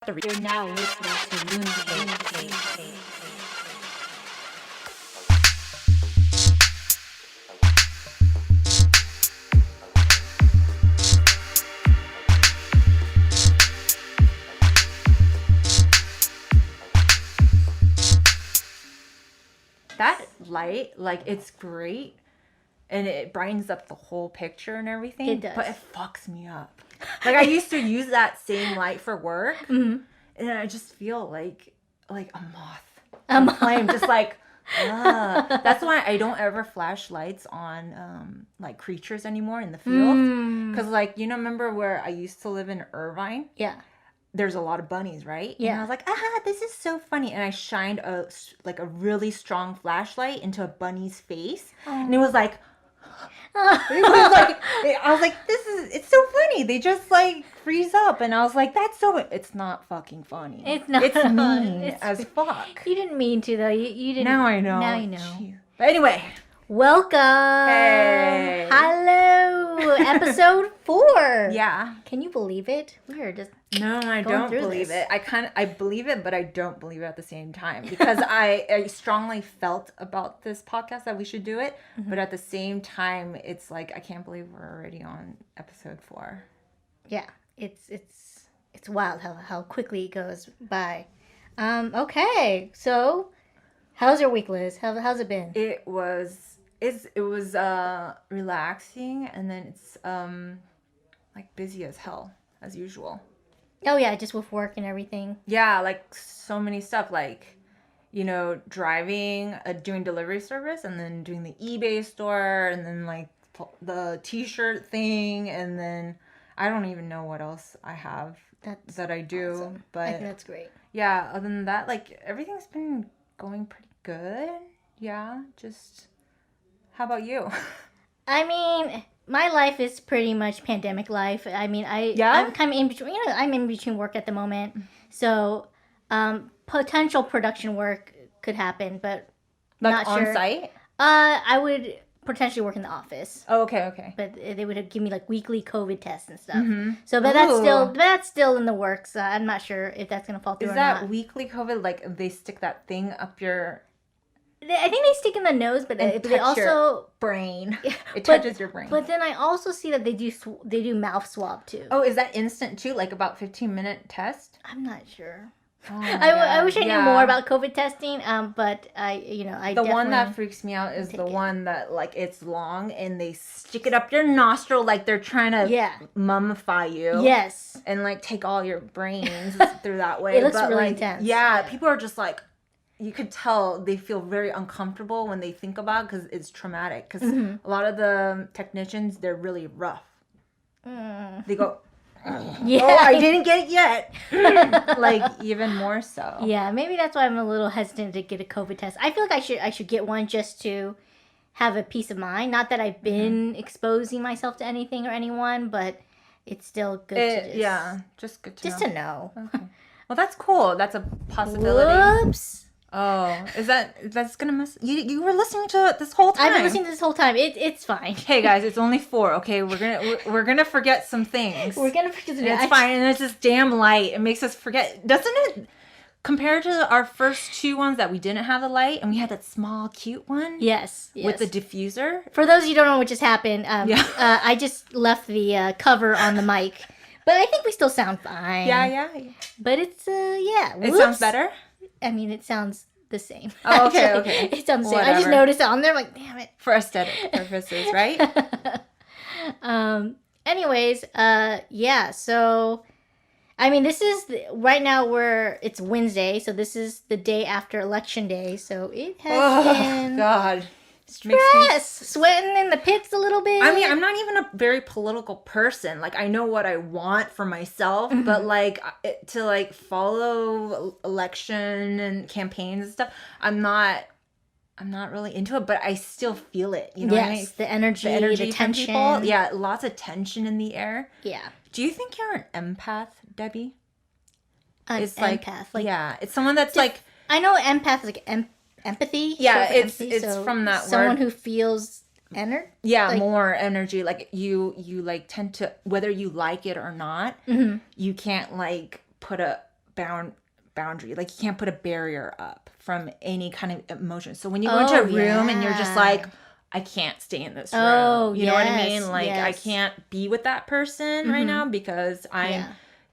You're now listening to Mooncakes. That light, like, it's great, and it brightens up the whole picture and everything. It does. But it fucks me up. Like, I used to use that same light for work, and I just feel like a moth. A flame, just like, That's why I don't ever flash lights on, like, creatures anymore in the field. Because, like, remember where I used to live in Irvine? Yeah. There's a lot of bunnies, right? Yeah. And I was like, this is so funny. And I shined a really strong flashlight into a bunny's face. And it was like, I was like, it's so funny. They just like freeze up. And I was like, it's not fucking funny. It's not. It's mean as fuck. You didn't mean to, though. You didn't. Now I know. Now you know. Jeez. But anyway. Welcome. Hey. Hello. Episode 4. Yeah. Can you believe it? We are just No, I going don't through believe this. it. I believe it, but I don't believe it at the same time because I strongly felt about this podcast that we should do it, but at the same time, it's like I can't believe we're already on episode 4. Yeah. It's wild how quickly it goes by. Okay. So, how's your week, Liz? How's it been? It was relaxing, and then it's like busy as hell as usual. Oh yeah, just with work and everything. Yeah, like so many stuff, like driving, doing delivery service, and then doing the eBay store, and then like the t-shirt thing, and then I don't even know what else I have that I do. Awesome. But I think that's great. yeah, other than that, like everything's been going pretty good. Yeah, just how about you? I mean, my life is pretty much pandemic life. I mean, Yeah? I'm kind of in between. I'm in between work at the moment, so potential production work could happen, but Like not on sure. site? I would potentially work in the office, Oh, okay. but they would give me like weekly COVID tests and stuff. Mhm. So, but that's still in the works. I'm not sure if that's gonna fall through Is or that not. weekly COVID? Like they stick that thing up your I think they stick in the nose, but and they touch your also. brain. It But- touches your brain. But then I also see that they do mouth swab too. Oh, is that instant too? Like about 15-minute test? I'm not sure. Oh my I God. wish I knew Yeah. more about COVID testing. But I The one that definitely- freaks me out is the take it. one that like it's long and they stick it up your nostril like they're trying to Yeah. mummify you. Yes. And like take all your brains through that way. It looks But, really like, intense. Yeah, Yeah. people are just like, you could tell they feel very uncomfortable when they think about it because it's traumatic. Because Mm-hmm. a lot of the technicians, they're really rough. They go, Yeah. oh, I didn't get it yet. Like even more so. Yeah, maybe that's why I'm a little hesitant to get a COVID test. I feel like I should get one just to have a peace of mind. Not that I've been exposing myself to anything or anyone, but it's still good to just, just good to just know. to know. Okay. Well, that's cool. That's a possibility. Whoops. Oh, that's gonna mess? You were listening to it this whole time. I've been listening to this whole time. It's fine. Hey guys, it's only 4. Okay, we're gonna forget some things. We're gonna forget to do It's fine, and it's this damn light. It makes us forget, doesn't it? Compared to our first 2 ones that we didn't have the light, and we had that small, cute one Yes. with the diffuser. For those of you who don't know what just happened, Yeah. I just left the cover on the mic, but I think we still sound fine. Yeah. But it's yeah. It Whoops. sounds better. I mean, it sounds the same. Oh, okay, Actually, okay. It sounds the same. I just Whatever. noticed it on there. I'm like, damn it. For aesthetic purposes, right? Anyways, yeah. So, I mean, this is right now it's Wednesday, so this is the day after Election Day. So it has Oh been God. stress, sweating in the pits a little bit. I mean, I'm not even a very political person. Like, I know what I want for myself, but like to like follow election and campaigns and stuff, I'm not really into it. But I still feel it. You know what I mean? Yes, the energy, the from tension. people. Yeah, lots of tension in the air. Yeah. Do you think you're an empath, Debbie? An It's like empath. Like, yeah, it's someone that's like I know empath is like empathy. Yeah, short for it's- empathy, it's so from that someone word. who feels energy. yeah like- more energy. Like you like tend to, whether you like it or not, you can't like put a boundary. Like, you can't put a barrier up from any kind of emotion. So when you go into a room and you're just like, I can't stay in this room. You know what I mean? Like, I can't be with that person right now because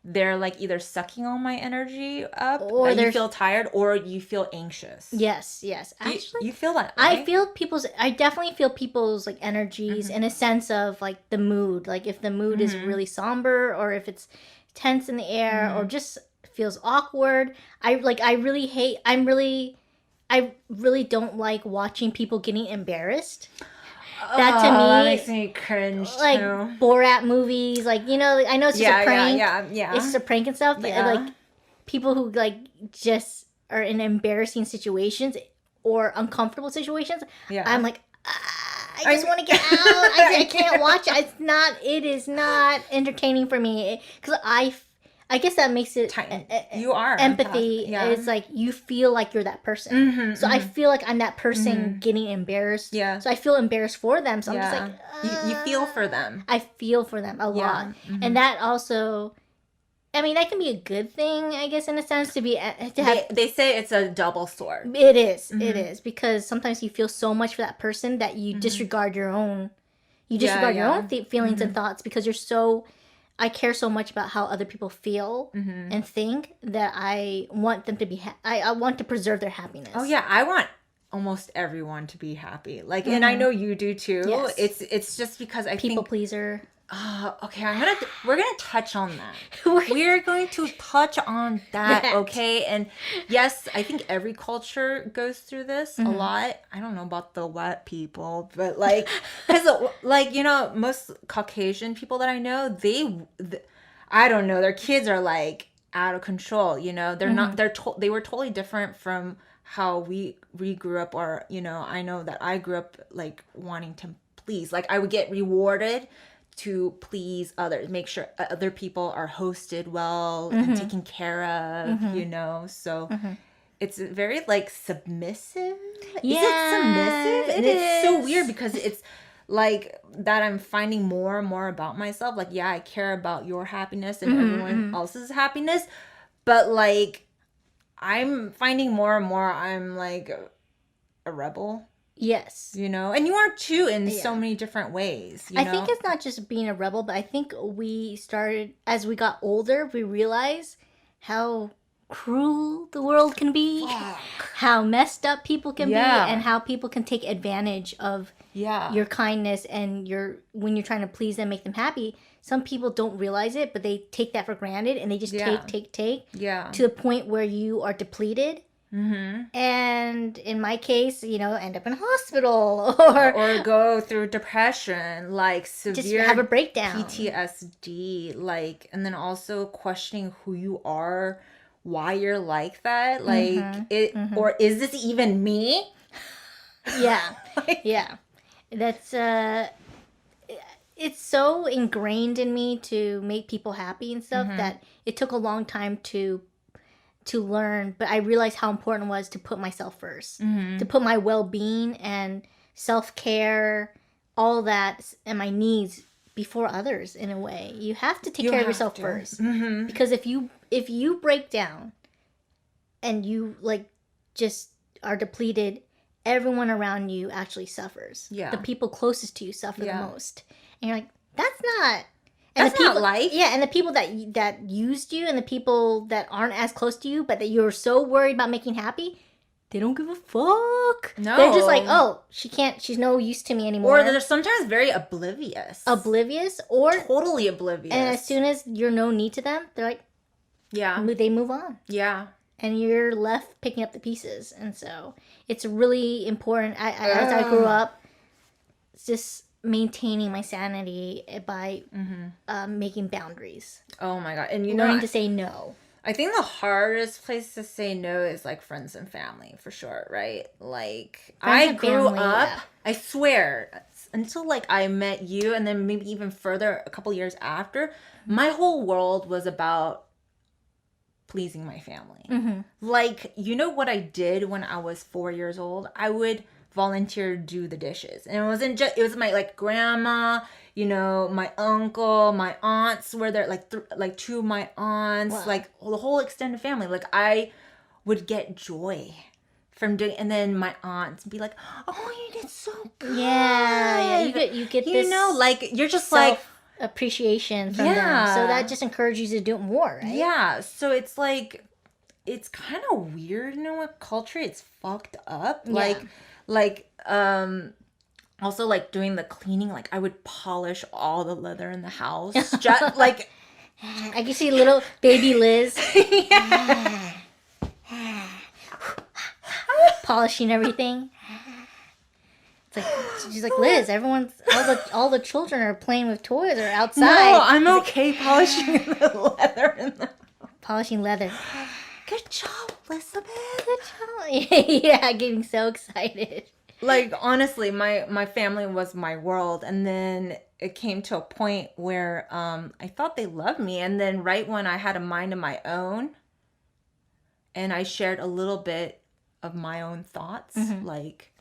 they're like either sucking all my energy up, or you feel tired, or you feel anxious. Yes. Actually, you feel that, right? I definitely feel people's like energies in a sense of like the mood. Like if the mood is really somber, or if it's tense in the air, or just feels awkward. I really don't like watching people getting embarrassed. That to me, that makes me cringe like too. Borat movies, like, you know, I know it's just a prank. Yeah. It's just a prank and stuff, but like people who like just are in embarrassing situations or uncomfortable situations, I'm like, I just want to get out. I can't watch it. It is not entertaining for me because I guess that makes it you are empathy. It's like you feel like you're that person. So I feel like I'm that person getting embarrassed. So I feel embarrassed for them. So I'm just like, you feel for them. I feel for them a lot, and that also, I mean, that can be a good thing, I guess, in a sense, to have. They say it's a double sword. It is. It is, because sometimes you feel so much for that person that you disregard your own. You disregard your own feelings and thoughts because you're so. I care so much about how other people feel and think that I want them to be I want to preserve their happiness. Oh yeah, I want almost everyone to be happy. Like, and I know you do too. Yes. It's just because I think people pleaser. Okay, we're gonna touch on that. We're going to touch on that, okay? And yes, I think every culture goes through this a lot. I don't know about the white people, but like, because like, you know, most Caucasian people that I know, I don't know, their kids are like out of control. You know, they're not. They were totally different from how we grew up, or you know, I know that I grew up like wanting to please. Like, I would get rewarded to please others, make sure other people are hosted well and taken care of, you know? So it's very like submissive. Yeah, is it submissive? And it's so weird because it's like that I'm finding more and more about myself. Like, yeah, I care about your happiness and everyone else's happiness, but like I'm finding more and more I'm like a rebel. Yes. You know, and you are too in so many different ways. You know? I think it's not just being a rebel, but I think we started, as we got older, we realized how cruel the world can be, how messed up people can be, and how people can take advantage of your kindness and when you're trying to please them, make them happy. Some people don't realize it, but they take that for granted and they just take to the point where you are depleted. And in my case, you know, end up in a hospital or go through depression, like severe, just have a breakdown, PTSD, like, and then also questioning who you are, why you're like that, like or is this even me? That's it's so ingrained in me to make people happy and stuff that it took a long time to learn, but I realized how important it was to put myself first, to put my well-being and self-care, all that, and my needs before others. In a way, you have to take care of yourself first, because if you break down and you like just are depleted, everyone around you actually suffers. The people closest to you suffer the most, and you're like, that's not. And that's not life. Yeah, and the people that used you and the people that aren't as close to you, but that you're so worried about making happy, they don't give a fuck. No. They're just like, oh, she's no use to me anymore. Or they're sometimes very oblivious. Or totally oblivious. And as soon as you're no need to them, they're like, they move on. Yeah. And you're left picking up the pieces. And so it's really important. As I grew up, it's just maintaining my sanity by making boundaries. Oh my God. And learning to say no. I think the hardest place to say no is like friends and family, for sure, right? Like, I grew up, I swear, until like I met you, and then maybe even further a couple years after, my whole world was about pleasing my family. Like, you know what I did when I was 4 years old? I would volunteer to do the dishes. And it wasn't just, it was my like grandma, you know, my uncle, my aunts were there, like two of my aunts, Wow. like the whole extended family. Like I would get joy from doing, and then my aunts would be like, oh, you did so good. Yeah, you get you this, know, like you're just like appreciation from them. So that just encourages you to do it more, right? Yeah. So it's like, it's kind of weird in a culture. It's fucked up. Yeah. Also like doing the cleaning, like I would polish all the leather in the house. Just like I can see little baby Liz polishing everything. It's like she's like, Liz, everyone's all the children are playing with toys or outside. No, I'm okay polishing the leather in the Polishing leather. Good job, Elizabeth. Good job. Yeah, getting so excited. Like honestly, my family was my world, and then it came to a point where I thought they loved me, and then right when I had a mind of my own, and I shared a little bit of my own thoughts, like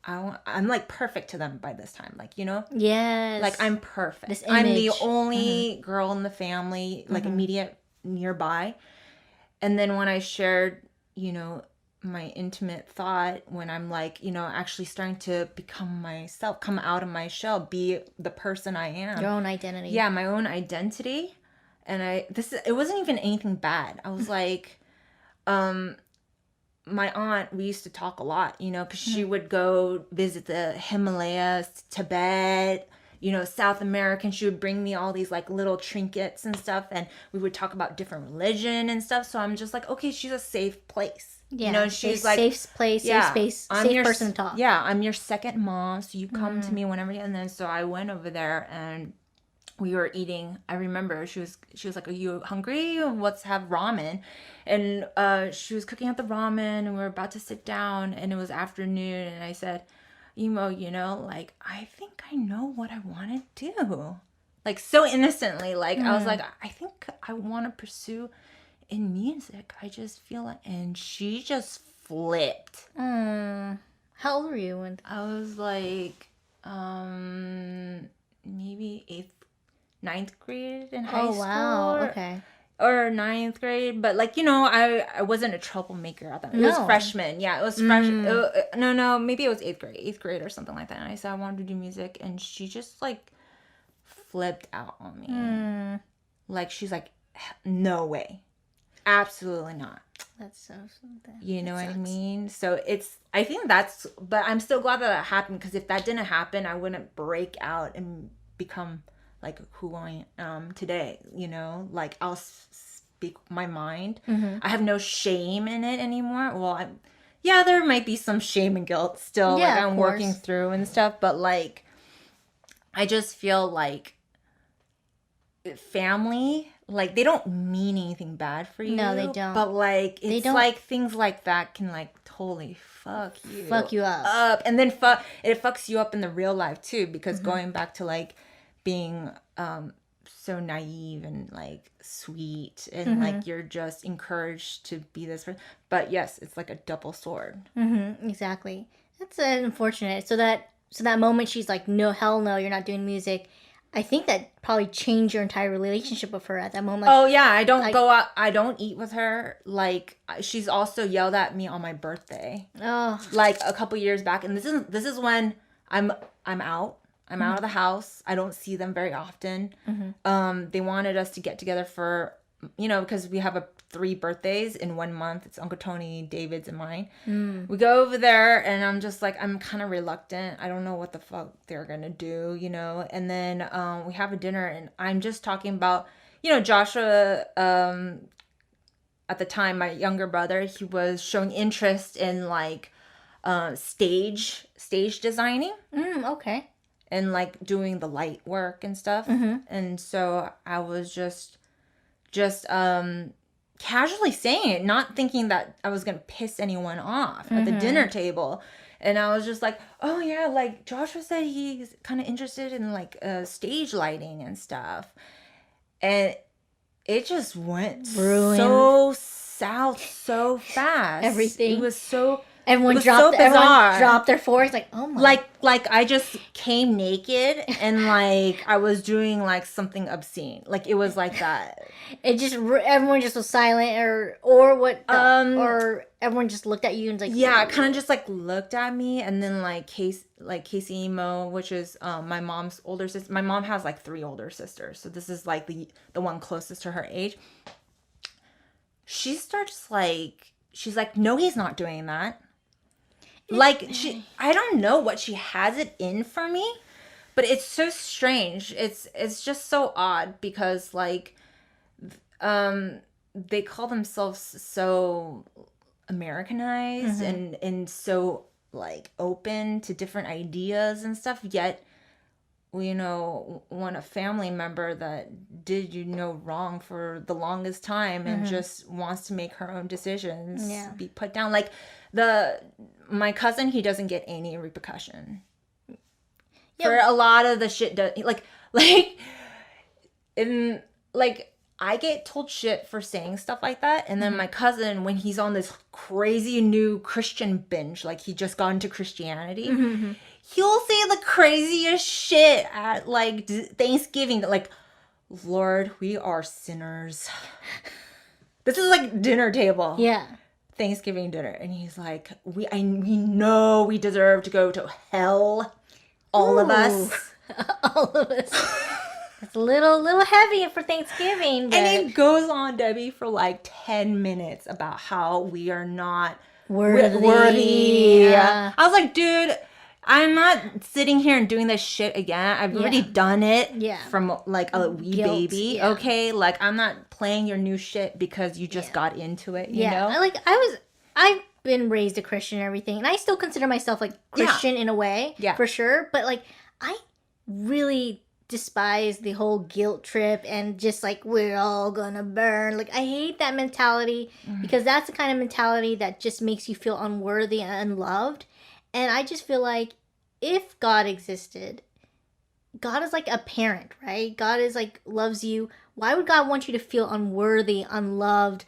I'm like perfect to them by this time, like, you know. Yes. Like I'm perfect. This I'm the image. only girl in the family, like immediate nearby. And then when I shared, you know, my intimate thought, when I'm like, you know, actually starting to become myself, come out of my shell, be the person I am. Your own identity. Yeah, my own identity. And it wasn't even anything bad. I was like, my aunt, we used to talk a lot, you know, because she would go visit the Himalayas, Tibet, you know, South America, and she would bring me all these like little trinkets and stuff, and we would talk about different religion and stuff. So I'm just like, okay, she's a safe place. Yeah, you know, she's like safe place, safe space, safe person to talk. Yeah, I'm your second mom, so you come to me whenever you. And then so I went over there and we were eating. I remember she was like, "Are you hungry? Let's have ramen." And she was cooking up the ramen, and we were about to sit down, and it was afternoon, and I said, "Emo, you know, like I think I know what I want to do." Like so innocently, like I was like, "I think I want to pursue in music. I just feel like," and she just flipped. How old were you when? I was like, maybe 9th grade in high school. Oh wow, okay. Or 9th grade, but like, you know, I wasn't a troublemaker at that. It was freshman. Yeah, it was freshman. No, maybe it was 8th grade or something like that. And I said I wanted to do music, and she just like flipped out on me. Like she's like, no way. Absolutely not. That's so something. You know what I mean? So I think but I'm still glad that happened, because if that didn't happen, I wouldn't break out and become like who I am today, you know? Like I'll speak my mind. I have no shame in it anymore. Well, there might be some shame and guilt still, Yeah, like I'm of working course. through and stuff, but like I just feel like family, like they don't mean anything bad for you. No, they don't. But like it's don't. like things like that can like totally fuck you up. And then it fucks you up in the real life too, because going back to like being so naive and like sweet and like you're just encouraged to be this person. But yes, it's like a double sword. Exactly. That's unfortunate. So that moment she's like, no, hell no, you're not doing music. I think that probably changed your entire relationship with her at that moment. Oh yeah, I don't go out. I don't eat with her. Like she's also yelled at me on my birthday. Oh, Like a couple years back, and this is when I'm out. I'm out of the house. I don't see them very often. They wanted us to get together for, you know, because we have 3 birthdays in 1 month. It's Uncle Tony, David's, and mine. We go over there, and I'm just like, I'm kind of reluctant. I don't know what the fuck they're gonna do, you know. And then we have a dinner, and I'm just talking about, you know, Joshua. At the time, my younger brother, he was showing interest in like stage designing. Okay. And like doing the light work and stuff. And so I was just casually saying it, not thinking that I was gonna piss anyone off at the dinner table. And I was just like, oh yeah, like Joshua said he's kind of interested in like stage lighting and stuff. And it just went so south so fast. Everything. It was so Everyone was so bizarre. Dropped their forks. Like, oh my. Like I just came naked and like I was doing like something obscene. Like it was like that. It just everyone just was silent, or what? Or everyone just looked at you and like, yeah, kind of just like looked at me, and then like Casey Emo, which is my mom's older sister. My mom has like 3 older sisters, so this is like the one closest to her age. She starts like, she's like, no, he's not doing that. Like I don't know what she has it in for me, but it's so strange. It's just so odd because like, they call themselves so Americanized and so like open to different ideas and stuff. Yet, you know, when a family member that did wrong for the longest time and just wants to make her own decisions be put down, like my cousin, he doesn't get any repercussion for a lot of the shit like in like I get told shit for saying stuff like that, and then my cousin, when he's on this crazy new Christian binge, like he just got into Christianity, he'll say the craziest shit at like Thanksgiving, like, Lord, we are sinners. This is like dinner table. Yeah. Thanksgiving dinner, and he's like, we know we deserve to go to hell, all of us. All of us. It's a little heavy for Thanksgiving. But... And it goes on, Debbie, for like 10 minutes about how we are not worthy. Yeah. I was like, dude, I'm not sitting here and doing this shit again. I've already done it from like a wee baby. Okay, like I'm not playing your new shit because you just got into it. You know, I've been raised a Christian and everything, and I still consider myself like Christian in a way, for sure. But like, I really despise the whole guilt trip and just like, we're all gonna burn. Like, I hate that mentality because that's the kind of mentality that just makes you feel unworthy and unloved. And I just feel like if God existed, God is like a parent, right? God is like, loves you. Why would God want you to feel unworthy, unloved,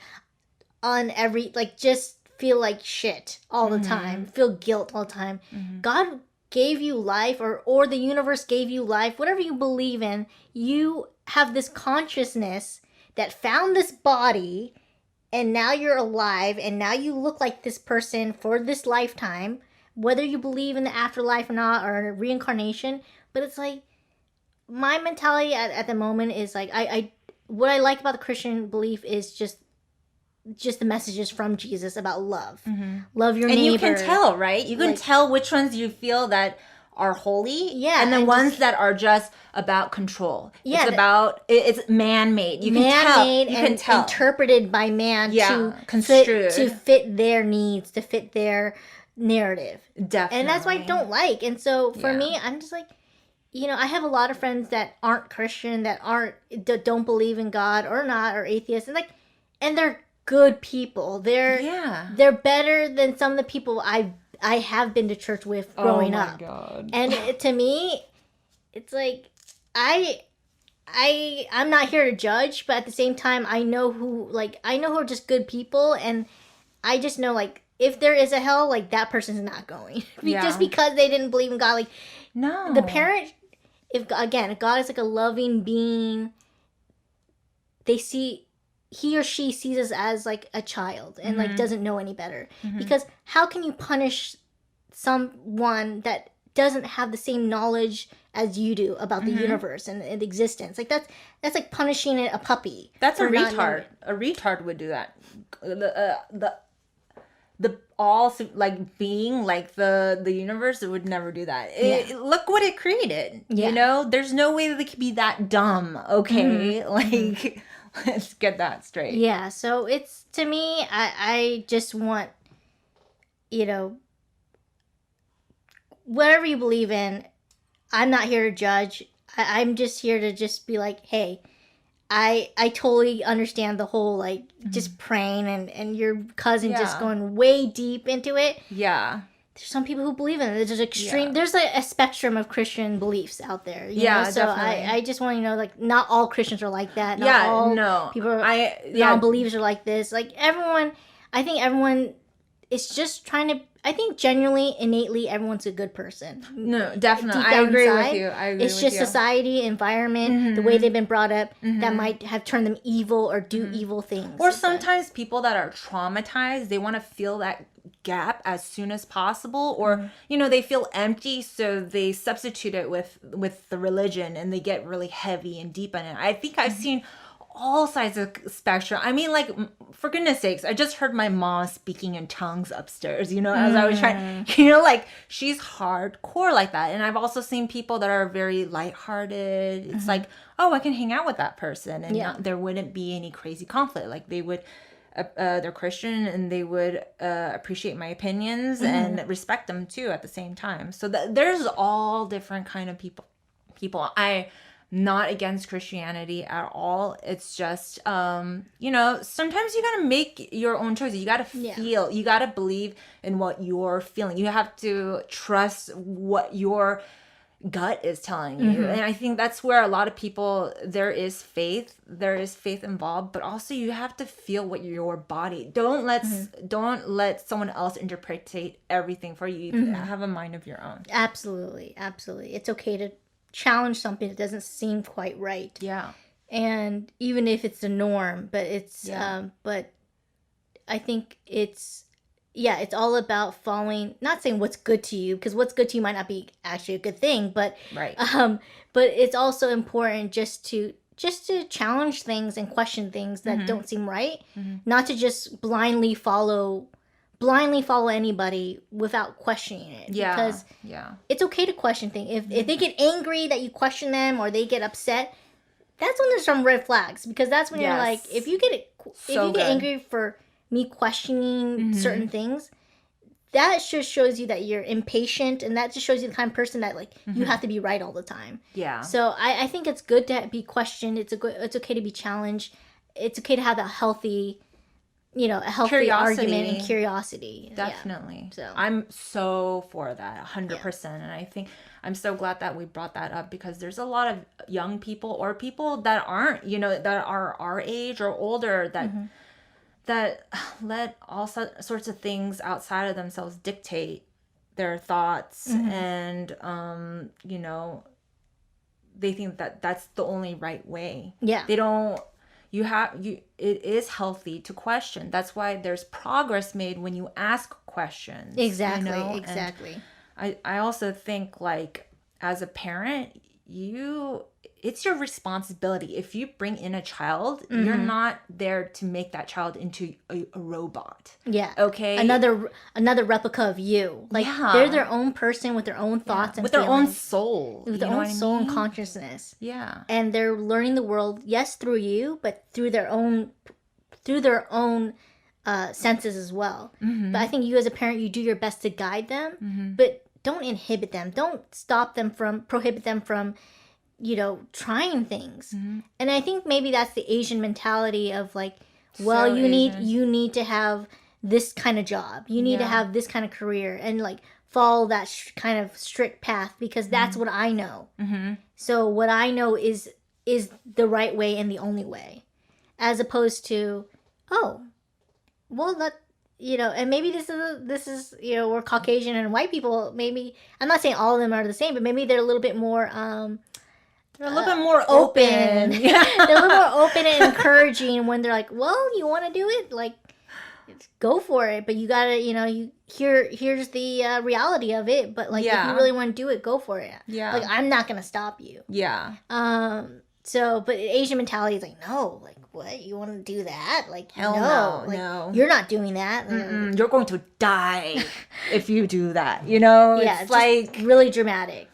just feel like shit all the time, feel guilt all the time? God gave you life, or the universe gave you life, whatever you believe in. You have this consciousness that found this body, and now you're alive, and now you look like this person for this lifetime, whether you believe in the afterlife or not, or reincarnation. But it's like, my mentality at the moment is like, what I like about the Christian belief is just the messages from Jesus about love. Love your neighbor. And you can tell, right? You can tell which ones you feel that are holy, and the ones that are just about control. Yeah, it's man-made. You can tell. Interpreted by man to fit their needs, to fit their narrative. Definitely. And that's what I don't like. And so for me, I'm just like, you know, I have a lot of friends that aren't Christian, that don't believe in God or not, or atheists, and they're good people. They're better than some of the people I have been to church with growing up. Oh my God. And to me, it's like, I'm not here to judge, but at the same time, I know who are just good people, and I just know, like, if there is a hell, like, that person's not going. Just because they didn't believe in God. Like, no. The parent, if God is like a loving being, he or she sees us as like a child and like doesn't know any better. Because how can you punish someone that doesn't have the same knowledge as you do about the universe and existence? Like, that's like punishing a puppy. That's a retard. A retard would do that. The all like being like the universe, it would never do that. Look what it created. You know, there's no way that they could be that dumb. Okay, like. Let's get that straight. Yeah, so it's, to me, I just want, you know, whatever you believe in, I'm not here to judge. I'm just here to just be like, hey, I totally understand the whole, like, just praying and your cousin just going way deep into it. Yeah. There's some people who believe in it. There's extreme. There's a spectrum of Christian beliefs out there. You know? So definitely. I just want to know, like, not all Christians are like that. Not all people, non-believers are like this. Like, everyone, I think everyone it's just trying to, I think genuinely, innately, everyone's a good person. No, definitely. Deep I down agree inside, with you. I agree it's with just you. society, environment, the way they've been brought up that might have turned them evil or do evil things. Or sometimes people that are traumatized, they want to fill that gap as soon as possible, or you know, they feel empty, so they substitute it with the religion, and they get really heavy and deep in it. I think I've seen all sides of spectrum. I mean, like, for goodness sakes, I just heard my mom speaking in tongues upstairs, you know, as I was trying, you know, like, she's hardcore like that. And I've also seen people that are very lighthearted. It's like, oh, I can hang out with that person, and there wouldn't be any crazy conflict. Like, they would they're Christian, and they would appreciate my opinions and respect them too at the same time. So there's all different kind of people. I not against Christianity at all. It's just, you know, sometimes you gotta make your own choices. You gotta feel, you gotta believe in what you're feeling. You have to trust what your gut is telling you. And I think that's where a lot of people, there is faith involved, but also you have to feel what your body, don't let someone else interpret everything for you. You have a mind of your own. Absolutely. It's okay to challenge something that doesn't seem quite right. Yeah. And even if it's the norm, but it's but I think it's all about following, not saying what's good to you, because what's good to you might not be actually a good thing, but but it's also important just to challenge things and question things that don't seem right, not to just blindly follow anybody without questioning it. Because it's okay to question things. If they get angry that you question them, or they get upset, that's when there's some red flags. Because that's when you're like, if you get angry for me questioning certain things, that just shows you that you're impatient, and that just shows you the kind of person that, like, you have to be right all the time. Yeah. So I think it's good to be questioned. It's okay to be challenged. It's okay to have that healthy argument and curiosity. Definitely. So I'm so for that, 100%. And I think I'm so glad that we brought that up, because there's a lot of young people, or people that aren't, you know, that are our age or older, that let all sorts of things outside of themselves dictate their thoughts. And you know, they think that that's the only right way. They don't. It is healthy to question. That's why there's progress made when you ask questions. Exactly. You know? Exactly. And I also think, like, as a parent, it's your responsibility. If you bring in a child, you're not there to make that child into a robot. Yeah. Okay. Another replica of you. Like, they're their own person with their own thoughts and with feelings. Their own soul. With their own soul and consciousness. Yeah. And they're learning the world, yes, through you, but through their own senses as well. But I think you, as a parent, you do your best to guide them, but don't inhibit them. Don't prohibit them from, you know, trying things. And I think maybe that's the Asian mentality of, like, well, you need to have this kind of job. You need to have this kind of career, and, like, follow that kind of strict path, because that's what I know. So what I know is the right way and the only way, as opposed to, oh, well, that, you know, and maybe this is you know, we're Caucasian and white people. Maybe, I'm not saying all of them are the same, but maybe they're a little bit more they're a little bit more open. They're a little more open and encouraging when they're like, well, you want to do it, like, go for it, but you gotta, you know, here's the reality of it, but, like, if you really want to do it, go for it. Like, I'm not gonna stop you. So, but Asian mentality is like, no, like, what, you want to do that? Like, hell no, like, no, you're not doing that. You're going to die if you do that, you know. It's like really dramatic.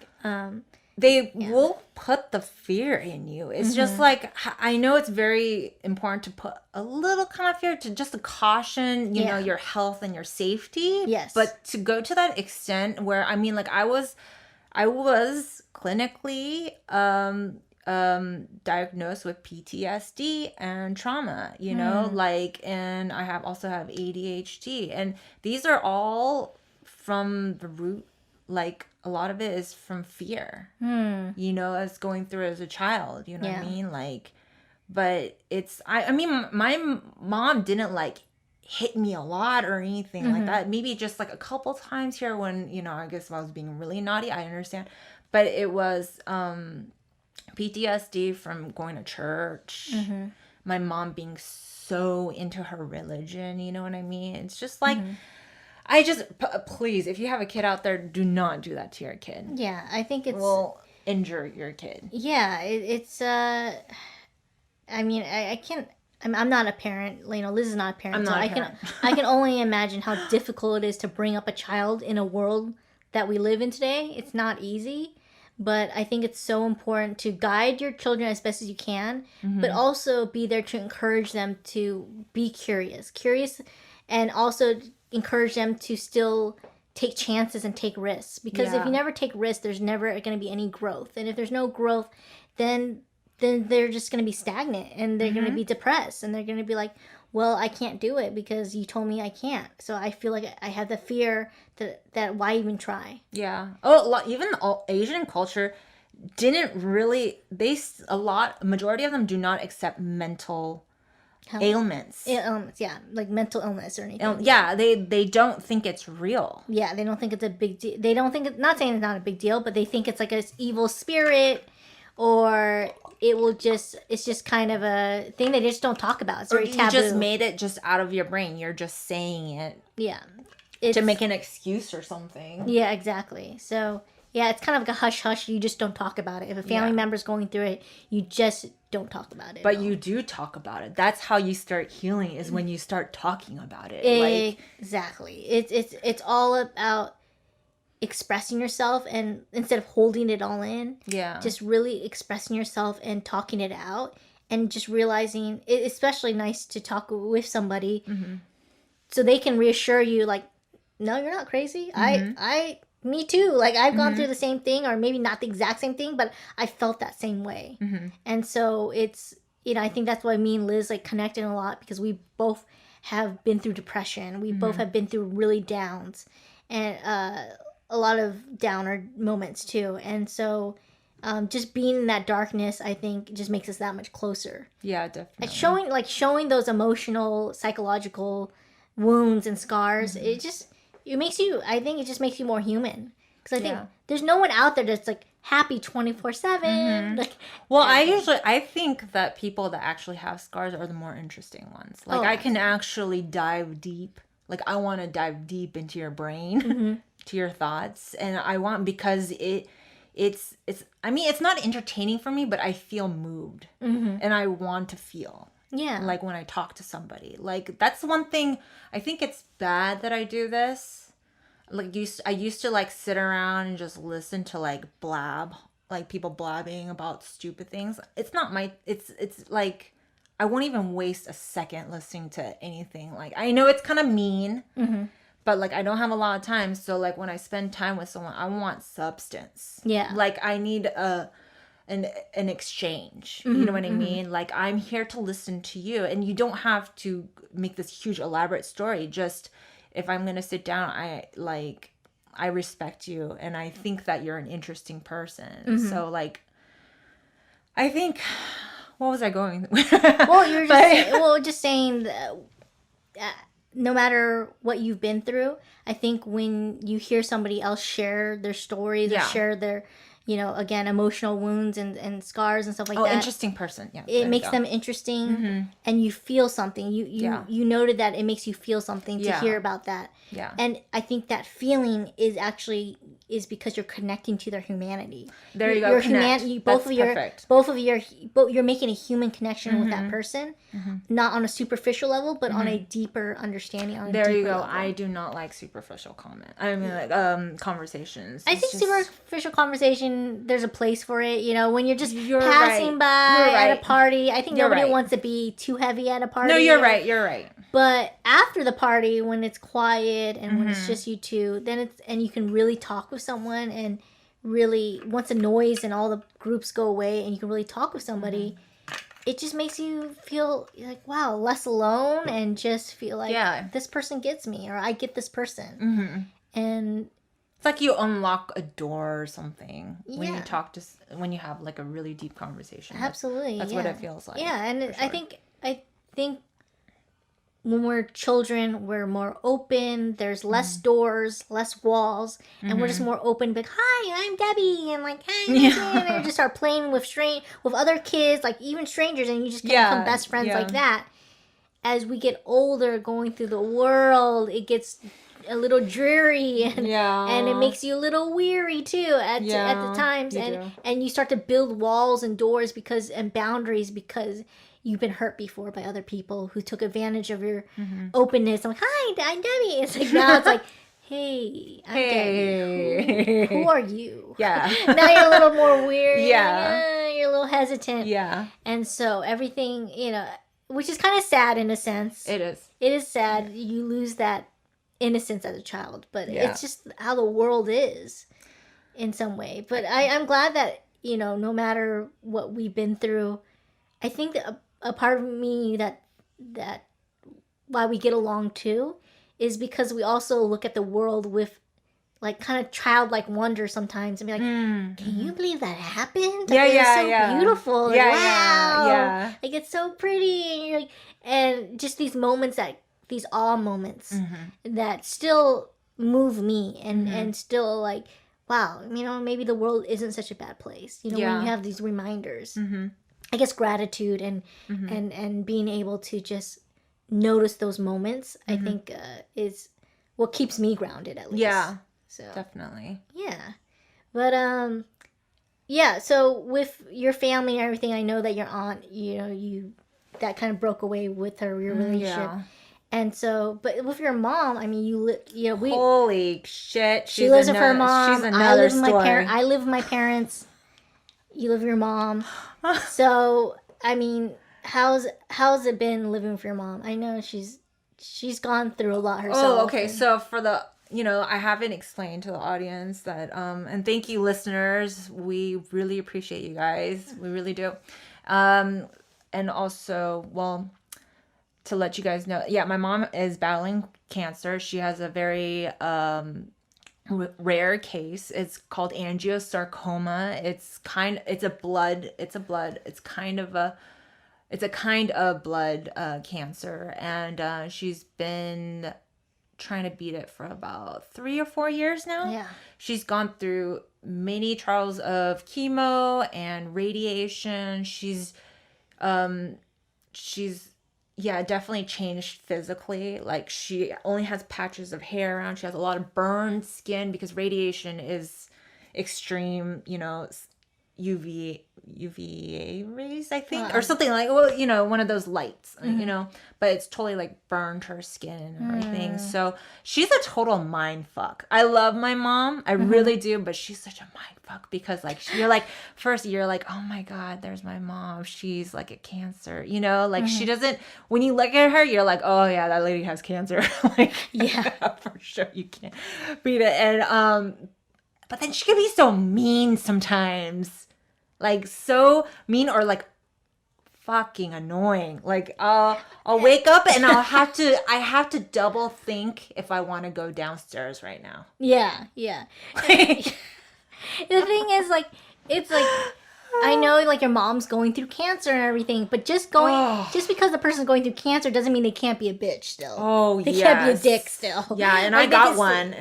They will put the fear in you. It's just like, I know it's very important to put a little kind of fear, to just to caution, you know, your health and your safety. Yes. But to go to that extent where, I mean, like, I was clinically diagnosed with PTSD and trauma, you know, like, and I also have ADHD, and these are all from the root, like, a lot of it is from fear, you know, as going through as a child, you know what I mean? Like, but it's, I mean, my mom didn't, like, hit me a lot or anything like that. Maybe just like a couple times here when, you know, I guess if I was being really naughty, I understand. But it was PTSD from going to church. My mom being so into her religion, you know what I mean? It's just like, I just, please, if you have a kid out there, do not do that to your kid. Yeah, I think it's... will injure your kid. Yeah, it's, I mean, I can't... I'm not a parent. You know, Liz is not a parent. I'm not a parent. I can only imagine how difficult it is to bring up a child in a world that we live in today. It's not easy, but I think it's so important to guide your children as best as you can, but also be there to encourage them to be curious, and also encourage them to still take chances and take risks. Because if you never take risks, there's never going to be any growth. And if there's no growth, then they're just going to be stagnant and they're going to be depressed and they're going to be like, well, I can't do it because you told me I can't. So I feel like I have the fear that why even try? Yeah. Oh, even Asian culture didn't really, majority of them do not accept mental ailments. Ailments, yeah. Like mental illness or anything. Yeah, they don't think it's real. Yeah, they don't think it's a big deal. They don't think, not saying it's not a big deal, but they think it's like an evil spirit, or it's just kind of a thing they just don't talk about. It's very taboo. You just made it just out of your brain. You're just saying it. Yeah. To make an excuse or something. Yeah, exactly. So, yeah, it's kind of like a hush-hush. You just don't talk about it. If a family member's going through it, you just don't talk about it. But you do talk about it. That's how you start healing, is when you start talking about it. Exactly. It's all about expressing yourself, and instead of holding it all in, just really expressing yourself and talking it out, and just realizing it's especially nice to talk with somebody so they can reassure you, like, no, you're not crazy. Me too. Like, I've gone through the same thing, or maybe not the exact same thing, but I felt that same way. And so it's, you know, I think that's why me and Liz like connected a lot, because we both have been through depression. We both have been through really downs and a lot of downer moments too. And so just being in that darkness, I think, just makes us that much closer. Yeah, definitely. Showing those emotional, psychological wounds and scars, it just makes you more human. Because I think there's no one out there that's like happy 24/7. Like, well, I think that people that actually have scars are the more interesting ones. Like, I can actually dive deep. Like, I want to dive deep into your brain, to your thoughts, and I want, because it's I mean, it's not entertaining for me, but I feel moved, and I want to feel. Yeah. Like, when I talk to somebody. Like, that's one thing. I think it's bad that I do this. Like, I used to, like, sit around and just listen to, like, people blabbing about stupid things. It's not it's like, I won't even waste a second listening to anything. Like, I know it's kind of mean, but, like, I don't have a lot of time. So, like, when I spend time with someone, I want substance. Yeah. Like, I need an exchange. You know what I mean? Like, I'm here to listen to you, and you don't have to make this huge elaborate story. Just, if I'm gonna sit down, I respect you, and I think that you're an interesting person. So, like, I think, what was I going with? Well, you're just just saying that, no matter what you've been through, I think when you hear somebody else share their stories or share their, you know, again, emotional wounds and scars and stuff like that. Oh, interesting person. Yeah. It makes them interesting, and you feel something. You noted that it makes you feel something to hear about that. Yeah. And I think that feeling is because you're connecting to their humanity. There you go. You're making a human connection with that person, not on a superficial level, but on a deeper understanding. There you go. Level. I do not like superficial comment. I mean, like conversations. I think superficial conversation, there's a place for it. You know, when you're just passing by at a party, I think nobody wants to be too heavy at a party. No, you're right. You're right. But after the party, when it's quiet and when it's just you two, then and you can really talk with someone, and really, once the noise and all the groups go away and you can really talk with somebody, it just makes you feel like, wow, less alone, and just feel like this person gets me, or I get this person. And it's like you unlock a door or something when you when you have like a really deep conversation. Absolutely. That's what it feels like. Yeah, and sure. I think when we're children, we're more open. There's less doors, less walls, and we're just more open. Like, hi, I'm Debbie, and like, hi, and you just start playing with other kids, like even strangers, and you just can become best friends like that. As we get older, going through the world, it gets a little dreary, and it makes you a little weary too at the times, and you start to build walls and doors and boundaries because you've been hurt before by other people who took advantage of your openness. I'm like, hi, I'm Debbie. It's like, now it's like, hey, I'm Debbie. Who are you? Yeah. Now you're a little more weird. Yeah. You're a little hesitant. Yeah. And so everything, which is kind of sad in a sense. It is. It is sad. You lose that innocence as a child, but it's just how the world is in some way. But I'm glad that, no matter what we've been through, I think that a part of me that why we get along too is because we also look at the world with like kind of childlike wonder sometimes and be like, can you believe that happened? Like, it's so beautiful. Like, wow. Like, it's so pretty. And you're like, and just these moments these awe moments that still move me and still like, wow, maybe the world isn't such a bad place. When you have these reminders. I guess gratitude and being able to just notice those moments, I think is what keeps me grounded at least. Yeah, so definitely. Yeah, but so with your family and everything, I know that your aunt, you that kind of broke away with your relationship. Yeah. And so, but with your mom, I mean, holy shit, she lives with her mom. She's another story. I live with my parents. You live with your mom. So, I mean, how's it been living with your mom? I know she's gone through a lot herself. Oh, okay. So for the, I haven't explained to the audience that, and thank you listeners. We really appreciate you guys. We really do. And also, well, to let you guys know, my mom is battling cancer. She has a very, rare case. It's called angiosarcoma. It's a kind of blood cancer, and she's been trying to beat it for about 3 or 4 years now. Yeah, she's gone through many trials of chemo and radiation. She's definitely changed physically. Like, she only has patches of hair around. She has a lot of burned skin because radiation is extreme, UVA rays, I think, or something like, one of those lights, but it's totally like burned her skin and everything. So she's a total mind fuck. I love my mom. I really do, but she's such a mind fuck because like, first you're like, oh my God, there's my mom. She's like a cancer, like she doesn't, when you look at her, you're like, oh yeah, that lady has cancer. Like, yeah, for sure. You can't beat it. And, but then she can be so mean sometimes. Like, so mean or like fucking annoying. Like, I'll wake up and I have to double think if I want to go downstairs right now. Yeah. The thing is, like, it's like, I know, like, your mom's going through cancer and everything, but just because the person's going through cancer doesn't mean they can't be a bitch still. Oh, they can't be a dick still. Yeah, and I got one,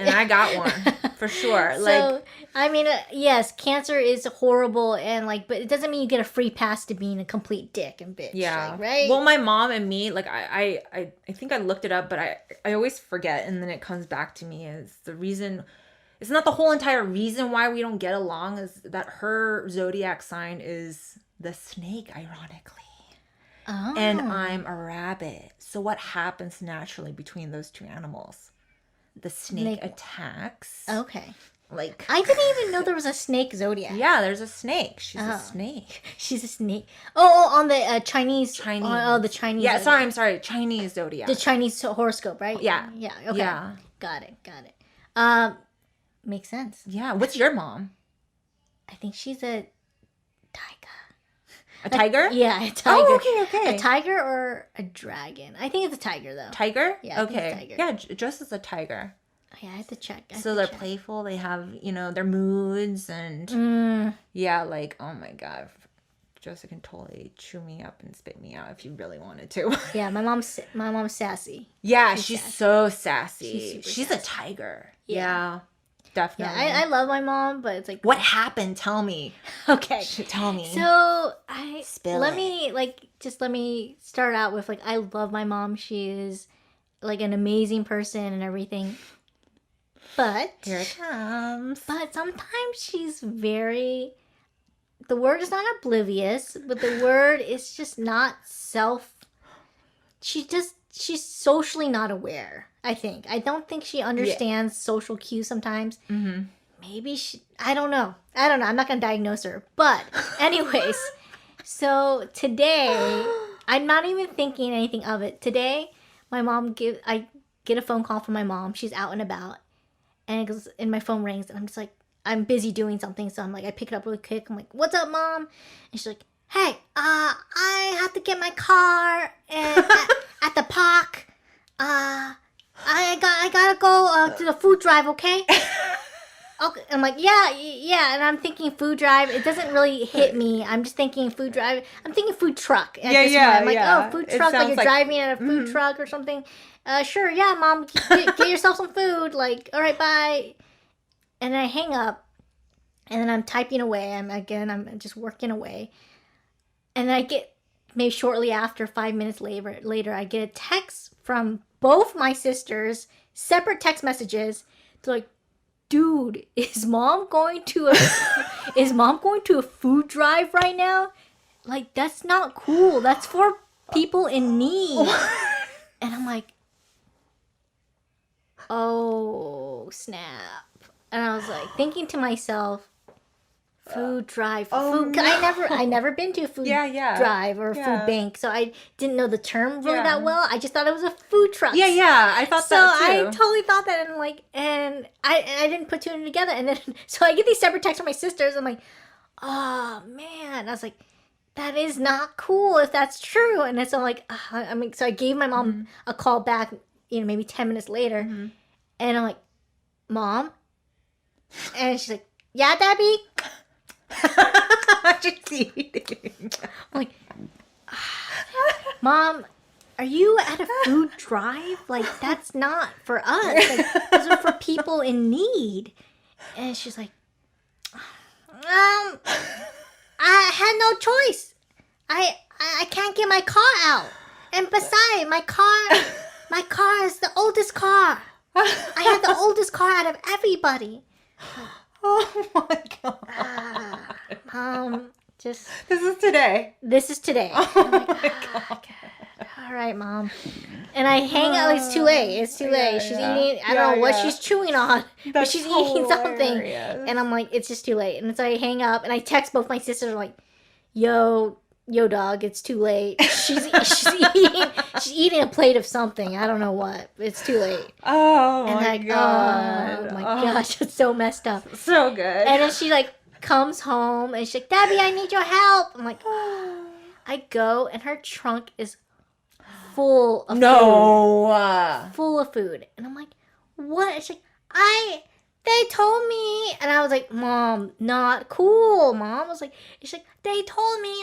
for sure. So, like, I mean, yes, cancer is horrible, and like, but it doesn't mean you get a free pass to being a complete dick and bitch. Yeah, like, right. Well, my mom and me, like, I think I looked it up, but I always forget, and then it comes back to me as the reason. It's not the whole entire reason why we don't get along, is that her zodiac sign is the snake, ironically. Oh. And I'm a rabbit. So what happens naturally between those two animals? The snake attacks. Okay. Like, I didn't even know there was a snake zodiac. Yeah, there's a snake. She's a snake. She's a snake. Oh, on the Chinese. Oh, the Chinese. Yeah, zodiac. I'm sorry. Chinese zodiac. The Chinese horoscope, right? Yeah. Yeah. Okay. Yeah. Got it. Makes sense. Yeah. What's your mom? I think she's a tiger. A tiger? Yeah, a tiger. Oh, okay. A tiger or a dragon? I think it's a tiger, though. Tiger? Yeah. Okay. Tiger. Yeah, just as a tiger. Yeah, I have to check. So they're playful. They have, their moods and yeah, like, oh my God, Joseph can totally chew me up and spit me out if you really wanted to. Yeah, my mom's sassy. Yeah, she's sassy. so sassy. She's sassy. a tiger. Yeah, definitely. Yeah, I love my mom, but it's like, what happened? Tell me. Okay, Tell me. So let me start out with, like, I love my mom. She is like an amazing person and everything. But here it comes. But sometimes she's very. The word is not oblivious, but the word is just not she's socially not aware, I think. I don't think she understands social cues sometimes. Mm-hmm. Maybe I don't know. I'm not going to diagnose her. But anyways, so today, I'm not even thinking anything of it. Today, I get a phone call from my mom. She's out and about. And it goes, and my phone rings, and I'm just like, I'm busy doing something, so I'm like, I pick it up really quick. I'm like, what's up, Mom? And she's like, hey, I have to get my car at the park. I gotta go to the food drive, okay? Okay. I'm like, yeah, and I'm thinking food drive. It doesn't really hit me. I'm just thinking food drive. I'm thinking food truck. At this point. I'm like, oh, food truck, like you're driving at a food truck or something. Sure, yeah, Mom, get yourself some food. Like, all right, bye. And then I hang up, and then I'm typing away. I'm just working away. And then I get, maybe shortly after, 5 minutes later, I get a text from both my sisters, separate text messages. They're like, dude, is mom going to a food drive right now? Like, that's not cool. That's for people in need. And I'm like, oh, snap. And I was like, thinking to myself, food drive. Food. No. I never been to a food drive or a food bank, so I didn't know the term really that well. I just thought it was a food truck. Yeah, I thought that too. So I totally thought that, and I didn't put two and two together. And then so I get these separate texts from my sisters. I'm like, oh man. I was like, that is not cool if that's true. And then so I'm like, so I gave my mom a call back, maybe 10 minutes later, and I'm like, Mom, and she's like, yeah, Debbie. Just eating. I'm like, Mom, are you at a food drive? Like, that's not for us. Like, those are for people in need. And she's like, I had no choice. I can't get my car out. And besides, my car is the oldest car. I have the oldest car out of everybody. Oh my God. Just. This is today. Oh my God. All right, Mom. And I hang out. It's too late. She's eating. I don't know what she's chewing on, but she's eating something. And I'm like, it's just too late. And so I hang up and I text both my sisters. I'm like, yo, dog, it's too late. She's eating a plate of something. I don't know what. It's too late. Oh my God. Oh my gosh, it's so messed up. So good. And then she comes home and she's like, Debbie, I need your help. I'm like, I go and her trunk is full of food. Full of food. And I'm like, what? And she's like, they told me. And I was like, Mom, not cool, Mom. I was like, she's like, they told me,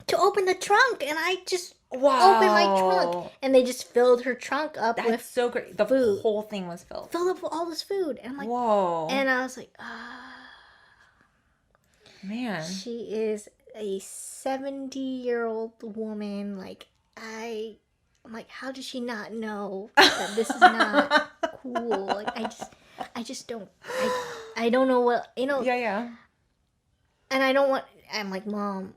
to open the trunk. And I just opened my trunk. And they just filled her trunk up with That's so great. The food. Whole thing was filled. Filled up with all this food. And I'm like, whoa. And I was like, man. She is a 70-year-old woman. Like, I'm like, how does she not know that this is not cool? Like, I just don't, I don't know what, Yeah. And I don't want, I'm like, Mom,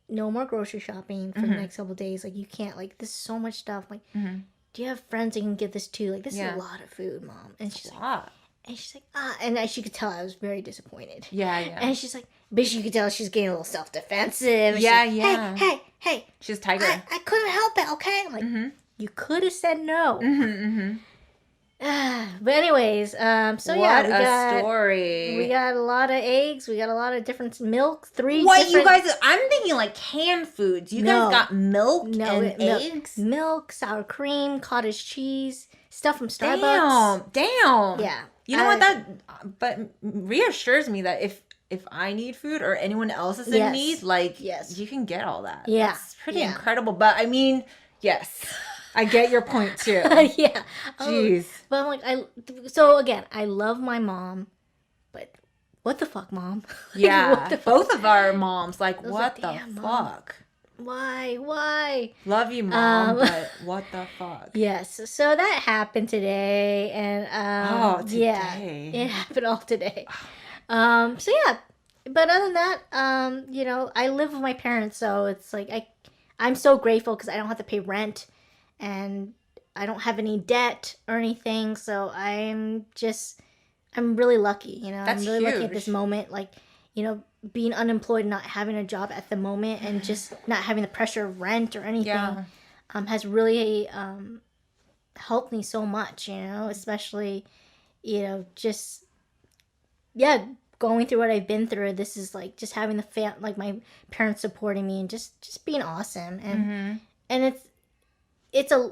no more grocery shopping for the next couple of days. Like, you can't, like, this is so much stuff. Like, do you have friends that can give this to? Like, this is a lot of food, Mom. And she's like, and she could tell I was very disappointed. Yeah. And she's like, but you could tell she's getting a little self-defensive. Yeah. Like, hey. She's a tiger. I couldn't help it, okay? I'm like, you could have said no. But anyways, we got story. We got a lot of eggs. We got a lot of different milk. You guys? I'm thinking like canned foods. You guys got milk and eggs? Milk, sour cream, cottage cheese, stuff from Starbucks. Damn. Yeah. You know what? But reassures me that if if I need food or anyone else is in need, like, you can get all that. Yeah. It's pretty incredible. But I mean, yes, I get your point too. Yeah. Jeez. But I'm like, so again, I love my mom, but what the fuck, Mom? Yeah. What the fuck? Both of our moms, like, what the fuck? Mom. Why? Love you, Mom, but what the fuck? Yes. So that happened today, and today. Yeah, it happened all today. So yeah, but other than that, you know, I live with my parents, so it's like I'm so grateful because I don't have to pay rent, and I don't have any debt or anything. So I'm really lucky. You know, That's I'm really lucky at huge. this moment. Like, you know, being unemployed, not having a job at the moment, and just not having the pressure of rent or anything, has really helped me so much. You know, especially, you know, just going through what I've been through. This is like just having like my parents supporting me and just being awesome, and and it's a,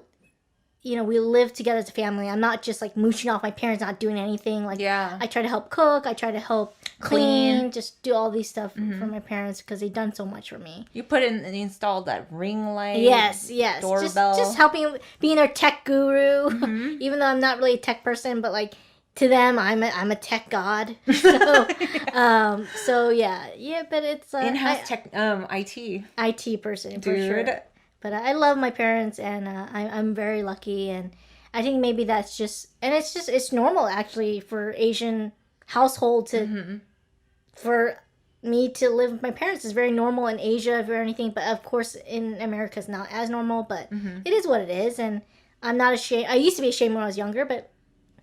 you know, we live together as a family. I'm not just like mooching off my parents, not doing anything. Like, I try to help cook. I try to help clean, just do all these stuff for my parents because they've done so much for me. You installed that ring light. Yes. Doorbell. Just helping, being their tech guru. Even though I'm not really a tech person, but like to them, I'm a tech god. So, but it's in-house tech, IT person, dude. For sure. But I love my parents, and I'm very lucky, and I think maybe that's just, and it's normal actually for Asian household to, for me to live with my parents. It's very normal in Asia or anything, but of course in America it's not as normal, but it is what it is, and I'm not ashamed. I used to be ashamed when I was younger, but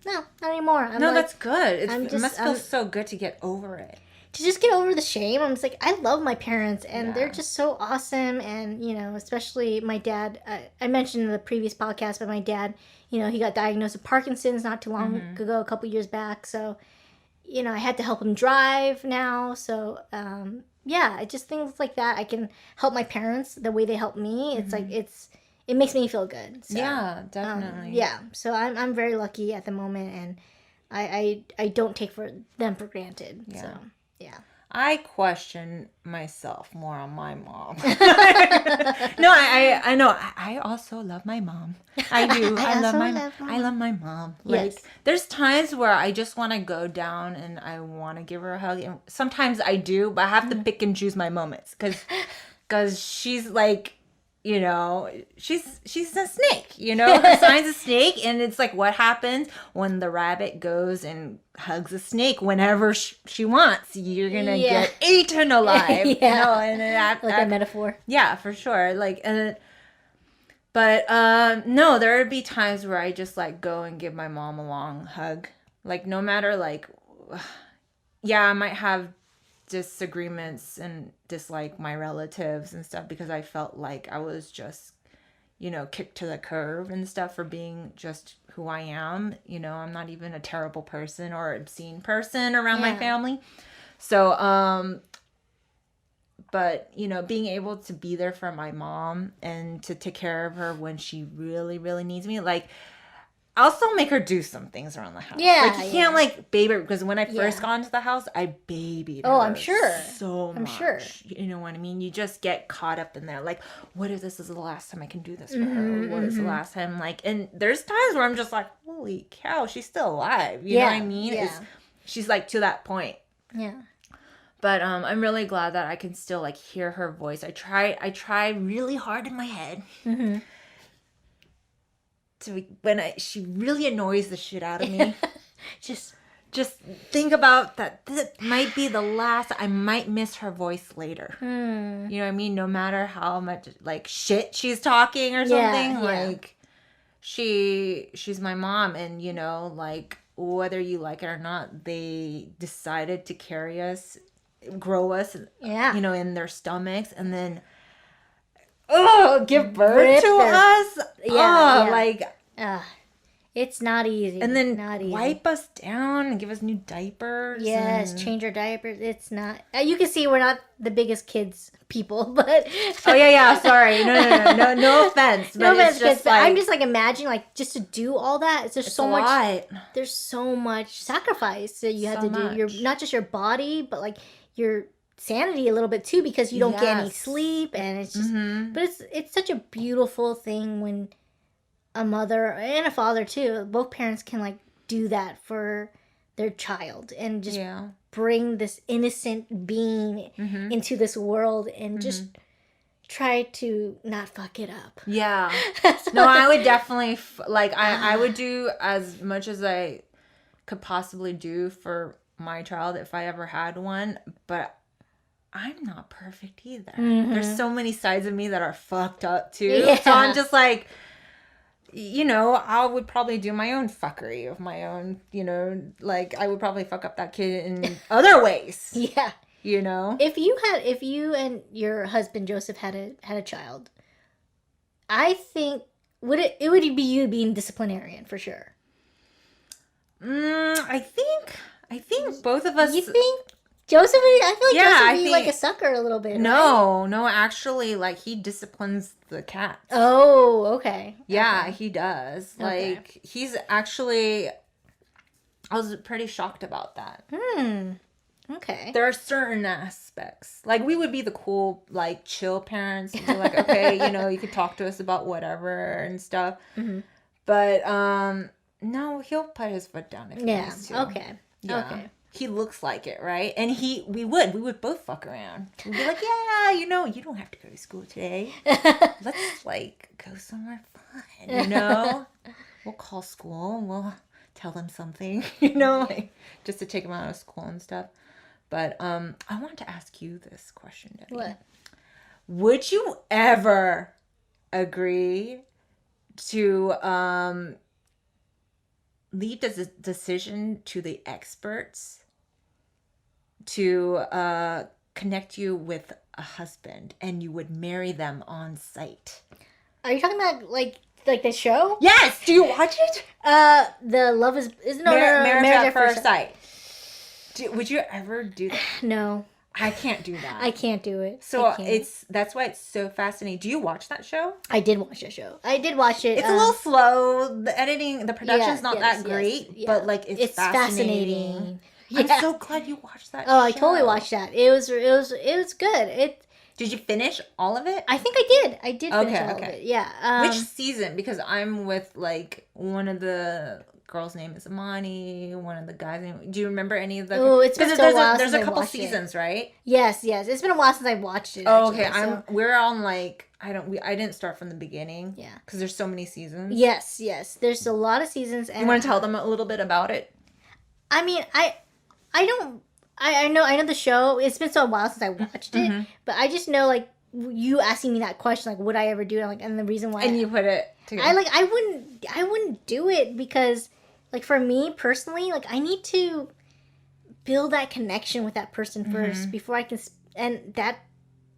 no, not anymore. That's good. It must feel so good to get over it. To just get over the shame. I'm just like, I love my parents, and they're just so awesome. And, you know, especially my dad, I mentioned in the previous podcast, but my dad, you know, he got diagnosed with Parkinson's not too long ago, a couple years back. So, you know, I had to help him drive now. So, just things like that. I can help my parents the way they help me. It's like, it makes me feel good. So, yeah, definitely. So I'm very lucky at the moment, and I don't take them for granted. Yeah. So. Yeah. I question myself more on my mom. No, I know. I also love my mom. I do. I love my mom. Like, there's times where I just want to go down and I want to give her a hug. And sometimes I do, but I have to pick and choose my moments because she's like, you know, she's a snake, you know, her sign's a snake. And it's like, what happens when the rabbit goes and hugs a snake whenever she wants? You're going to get eaten alive. You know, and that, like a metaphor. Yeah, for sure. Like, but no, there would be times where I just like go and give my mom a long hug. Like, no matter like, I might have disagreements and dislike my relatives and stuff because I felt like I was just, you know, kicked to the curb and stuff for being just who I am. You know, I'm not even a terrible person or obscene person around my family. So, but, you know, being able to be there for my mom and to take care of her when she really, really needs me, like, I'll still make her do some things around the house. Yeah. Like, you can't, like, baby her, because when I first got into the house, I babied her. Oh, I'm sure. So much. I'm sure. You know what I mean? You just get caught up in there. Like, what if this is the last time I can do this for her? What is the last time? Like, and there's times where I'm just like, holy cow, she's still alive. You know what I mean? Yeah. She's, like, to that point. Yeah. But I'm really glad that I can still, like, hear her voice. I try really hard in my head. She really annoys the shit out of me. just think about that. This might be the last. I might miss her voice later. You know what I mean? No matter how much like shit she's talking or something, like she's my mom, and you know, like whether you like it or not, they decided to carry us, grow us, you know, in their stomachs, and then give birth to us. It's not easy. And then wipe us down and give us new diapers. Yes, change our diapers. It's not. You can see we're not the biggest kids people, but sorry, no offense, no offense, just like, I'm just like imagining like just to do all that. It's so much. Lot. There's so much sacrifice that you have to do. Your not just your body, but like your sanity a little bit too, because you don't get any Yes. sleep, and it's just but it's such a beautiful thing when a mother and a father too, both parents can like do that for their child and just bring this innocent being into this world and just try to not fuck it up. Yeah. No, I would definitely I would do as much as I could possibly do for my child if I ever had one, but I'm not perfect either. There's so many sides of me that are fucked up too. Yeah. So I'm just like, you know, I would probably do my own fuckery of my own, you know, like I would probably fuck up that kid in other ways. Yeah. You know? If you and your husband Joseph had a child, I think it would be you being disciplinarian for sure. I think both of us. You think Joseph? I feel like Joseph would be like a sucker a little bit. No, actually, like he disciplines the cats. Oh, okay. Yeah, okay. he does. Okay. Like he's actually. I was pretty shocked about that. Okay. There are certain aspects. Like we would be the cool, like chill parents. And be like, okay, you know, you could talk to us about whatever and stuff. But no, he'll put his foot down if he wants to. Okay. Yeah. Okay. He looks like it, right? And we would both fuck around. We'd be like, yeah, you know, you don't have to go to school today. Let's like go somewhere fun, you know? We'll call school and we'll tell them something, you know, like, just to take them out of school and stuff. But I wanted to ask you this question, Debbie. What? Would you ever agree to leave the decision to the experts to connect you with a husband, and you would marry them on site? Are you talking about like the show? Yes. Do you watch it? The Love is Marriage at First Sight. Would you ever do that? No. I can't do that. I can't do it. So that's why it's so fascinating. Do you watch that show? I did watch that show. I did watch it. It's a little slow. The editing, the production's not that great, yeah. but like it's fascinating. I'm so glad you watched that. Oh, I totally watched that. It was good. Did you finish all of it? I think I did. I did finish all of it. Yeah. Which season? Because I'm with like one of the girl's name is Amani. One of the guys' name. Do you remember any of the? Oh, it's been so long. There's a couple seasons, right? Yes. It's been a while since I watched it. Oh, okay. We're on like I didn't start from the beginning. Yeah. Because there's so many seasons. Yes. There's a lot of seasons. And you want to tell them a little bit about it? I mean, I know the show. It's been so a while since I watched it, but I just know like you asking me that question, like would I ever do it? And the reason why. And you put it together. I wouldn't do it because like for me personally, like I need to build that connection with that person first before I can, and that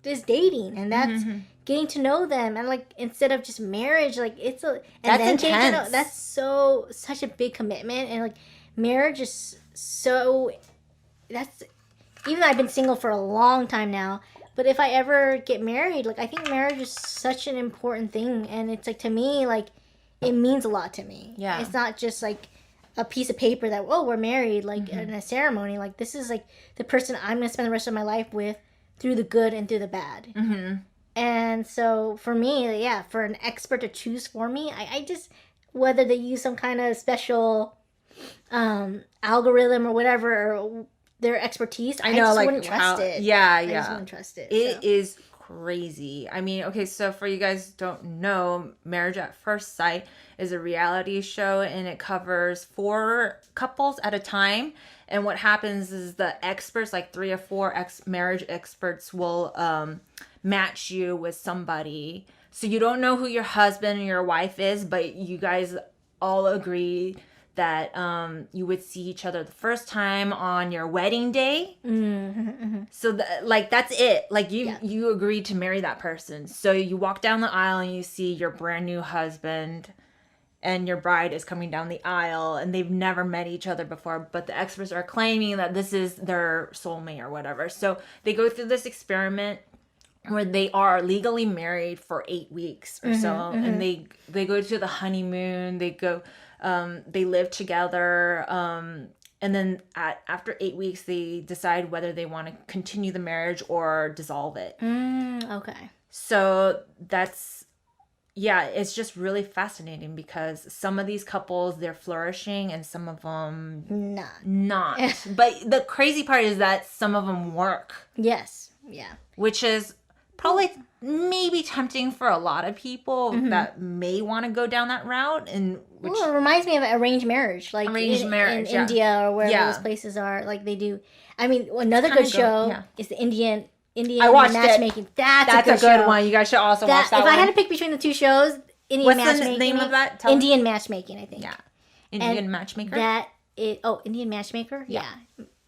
is dating, and that's getting to know them, and like instead of just marriage, like it's a and that's then intense. That's such a big commitment, and like marriage is so. That's even though I've been single for a long time now, but if I ever get married, like I think marriage is such an important thing, and it's like to me, like it means a lot to me. Yeah, it's not just like a piece of paper that we're married, like in a ceremony. Like this is like the person I'm gonna spend the rest of my life with, through the good and through the bad. And so for me, for an expert to choose for me, I just whether they use some kind of special algorithm or whatever. Or their expertise, I just wouldn't trust it. I just wouldn't trust it. It is crazy. I mean, okay, so for you guys who don't know, Marriage at First Sight is a reality show, and it covers 4 couples at a time. And what happens is the experts, like 3 or 4 marriage experts, will match you with somebody. So you don't know who your husband or your wife is, but you guys all agree that you would see each other the first time on your wedding day. So that's it. Like you agreed to marry that person. So you walk down the aisle and you see your brand new husband, and your bride is coming down the aisle, and they've never met each other before, but the experts are claiming that this is their soulmate or whatever. So they go through this experiment where they are legally married for 8 weeks or so, and they go to the honeymoon. They go. They live together, and And then after 8 weeks, they decide whether they want to continue the marriage or dissolve it. Okay. So that's, it's just really fascinating because some of these couples, they're flourishing and some of them not. But the crazy part is that some of them work. Yes. Yeah. Which is probably maybe tempting for a lot of people that may want to go down that route. And it reminds me of arranged marriage, like in India or wherever those places are. Like they do. I mean, another good show is the Indian I watched Matchmaking. It. That's a good one. You guys should also watch that if one. I had to pick between the two shows, Indian Matchmaking. What's the name of that? Indian Matchmaking, I think. Yeah. Indian Matchmaker? Indian Matchmaker? Yeah.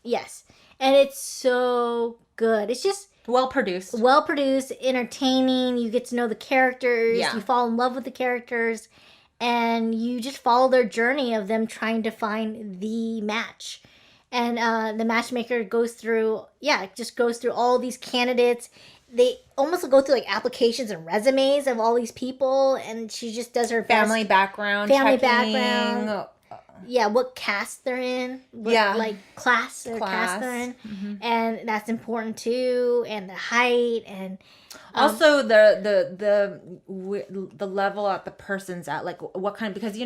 Yes. And it's so good. It's just well produced, entertaining. You get to know the characters. You fall in love with the characters, and you just follow their journey of them trying to find the match. And the matchmaker goes through all these candidates. They almost go through like applications and resumes of all these people, and she just does her family background. Yeah, what caste they're in. Like class they're in. Mm-hmm. And that's important too. And the height and also the level that the person's at, like what kind, because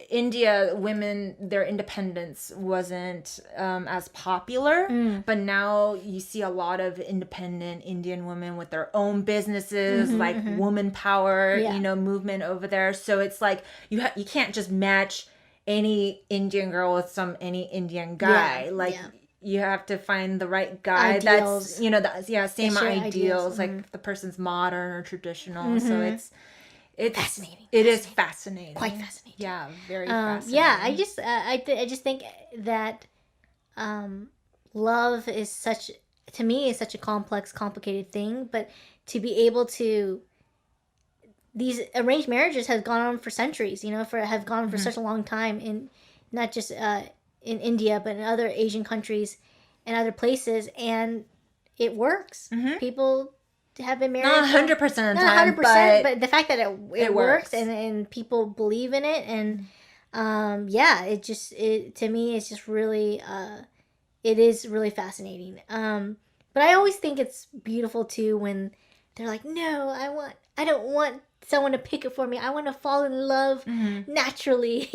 India women, their independence wasn't as popular, but now you see a lot of independent Indian women with their own businesses, woman power, movement over there. So it's like you can't just match any Indian girl with any Indian guy. You have to find the right guy. Ideals. That's same ideals. Like the person's modern or traditional. So it's fascinating. It is fascinating. Quite fascinating. Yeah, very fascinating. Yeah, I just think that love is such a complex, complicated thing. But to be able to, these arranged marriages have gone on for centuries. Have gone on for such a long time in not just in India, but in other Asian countries and other places, and it works. People have been married. Not 100% of the time, but the fact that it works and people believe in it, and to me it's just really it is really fascinating. But I always think it's beautiful too when they're like, no, I don't want someone to pick it for me. I want to fall in love naturally.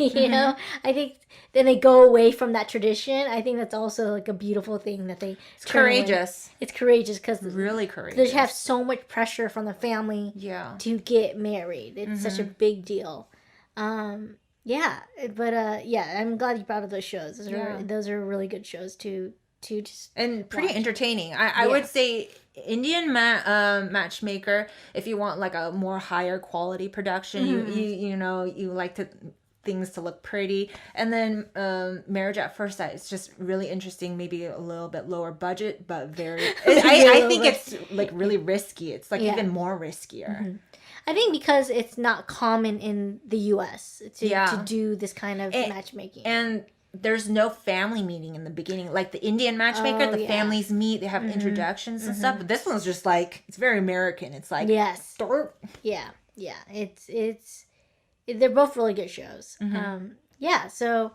I think then they go away from that tradition. I think that's also like a beautiful thing that they. It's courageous. It's courageous because really courageous. They have so much pressure from the family. To get married. It's such a big deal. I'm glad you brought up those shows. Those are really good shows to just and pretty entertaining. I would say Indian Matchmaker, if you want like a more higher quality production, you like things to look pretty, and then Marriage at First Sight is just really interesting, maybe a little bit lower budget, but very I think it's like really risky. It's like even more riskier. I think because it's not common in the US to do this kind of matchmaking. And there's no family meeting in the beginning. Like the Indian Matchmaker, families meet, they have introductions and stuff. But this one's just like, it's very American. It's like, start. Yeah. They're both really good shows. So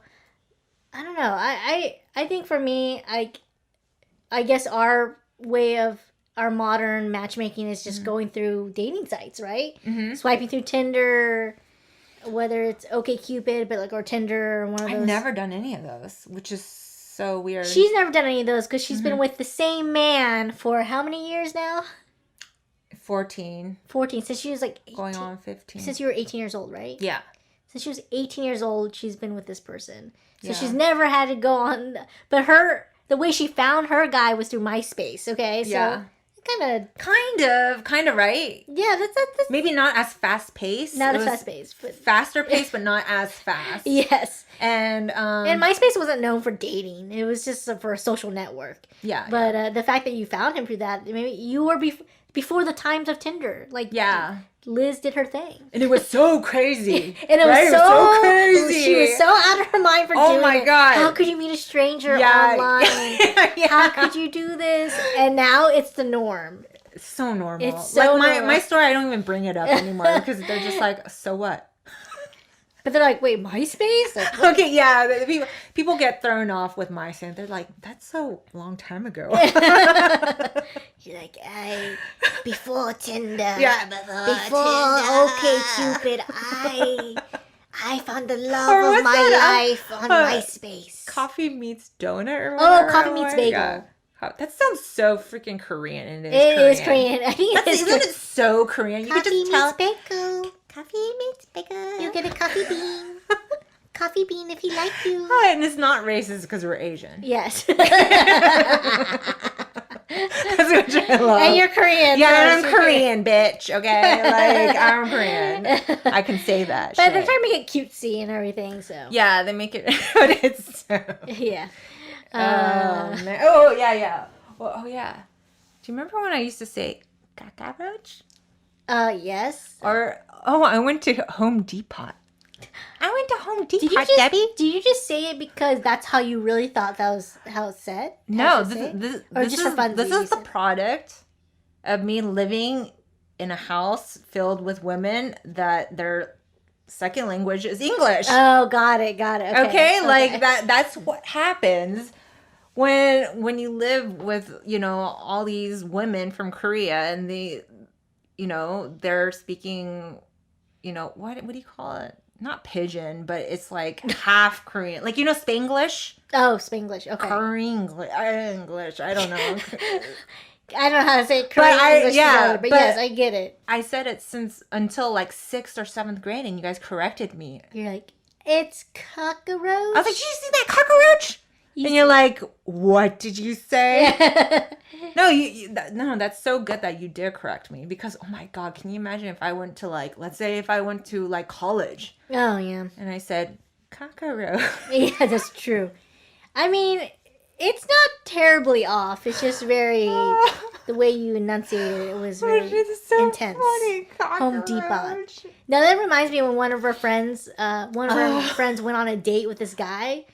I don't know. I think for me, I guess our way of our modern matchmaking is just going through dating sites, right? Swiping through Tinder, whether it's OkCupid, or Tinder or one of those. I've never done any of those, which is so weird. She's never done any of those because she's been with the same man for how many years now? 14. Since she was like 18. Going on 15. Since you were 18 years old, right? Yeah. Since she was 18 years old, she's been with this person. So she's never had to go on. But the way she found her guy was through MySpace, okay? So Kind of, right? Yeah, that's maybe not as fast paced. Not as fast paced, but faster paced, but not as fast. Yes. And MySpace wasn't known for dating; it was just for a social network. Yeah. But the fact that you found him through that, maybe you were before the times of Tinder. Liz did her thing. And it was so crazy. And it was so crazy. She was so out of her mind for doing it. Oh my God. How could you meet a stranger online? How could you do this? And now it's the norm. It's so normal. It's so normal. My story, I don't even bring it up anymore because they're just like, so what? But they're like, wait, MySpace? Like, Okay, yeah. People get thrown off with MySpace. They're like, that's so long time ago. You're like, before Tinder. Yeah. Before OkCupid, I found the love of my life on MySpace. Coffee meets donut or Oh, whatever. coffee meets bagel. Yeah. That sounds so freaking Korean. And It is Korean. I think Isn't it so Korean? You could just tell. bagel. Coffee meets bagel. You get a coffee bean. Coffee bean if he like you. Oh, and it's not racist because we're Asian. Yes. That's what I love. And you're Korean. Yeah, and I'm Korean, bitch. Okay, like I'm Korean. I can say that. But shit. they're trying to make it cutesy and everything, so. Yeah, they make it, but it's so. Yeah. Man. Oh yeah. Well, oh yeah. Do you remember when I used to say cockroach? Yes. Or I went to Home Depot. I went to Home Depot, Debbie. Did you just say it because that's how you really thought that was how it's said? No, this is the product of me living in a house filled with women that their second language is English. Oh, got it. Okay, like that's what happens when you live with, all these women from Korea and they're speaking, what do you call it? Not pidgin, but it's like half Korean. Like, Spanglish? Oh, Spanglish. Okay. English. I don't know. I don't know how to say Korean English together, but yes, I get it. I said it until like 6th or 7th grade, and you guys corrected me. You're like, it's cockroach. I was like, did you see that cockroach? And you're like, what did you say? No, that's so good that you did correct me, because, oh my God, can you imagine if I went to let's say if I went to college. Oh, yeah. And I said, cockroach. Yeah, that's true. I mean, it's not terribly off. It's just very, the way you enunciated it was very intense. Funny. Home Depot. Now that reminds me when one of our friends went on a date with this guy.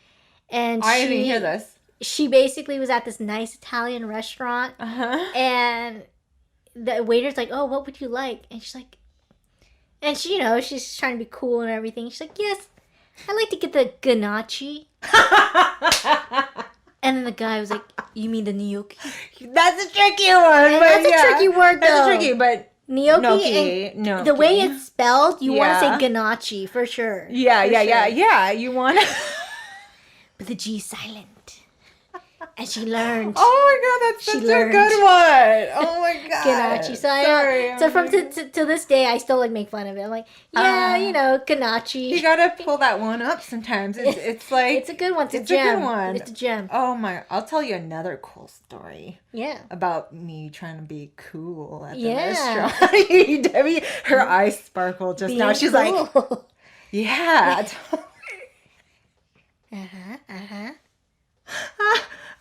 And I didn't hear this. She basically was at this nice Italian restaurant, and the waiter's like, "Oh, what would you like?" And she's like, and she, she's trying to be cool and everything. She's like, "Yes, I like to get the gnocchi." And then the guy was like, "You mean the gnocchi?" That's a tricky one. That's a tricky word, though. That's tricky, but gnocchi. The way it's spelled, you want to say gnocchi for sure. Yeah. You want to. But the G is silent. And she learned. Oh my God, that's such a good one. Oh my God. Gnocchi. So from to this day, I still make fun of it. I'm like, gnocchi. You gotta pull that one up sometimes. It's like it's a good one. It's a good one. It's a gem. Oh my! I'll tell you another cool story. Yeah. About me trying to be cool at the restaurant. Debbie, her eyes sparkled just now. She's like, yeah.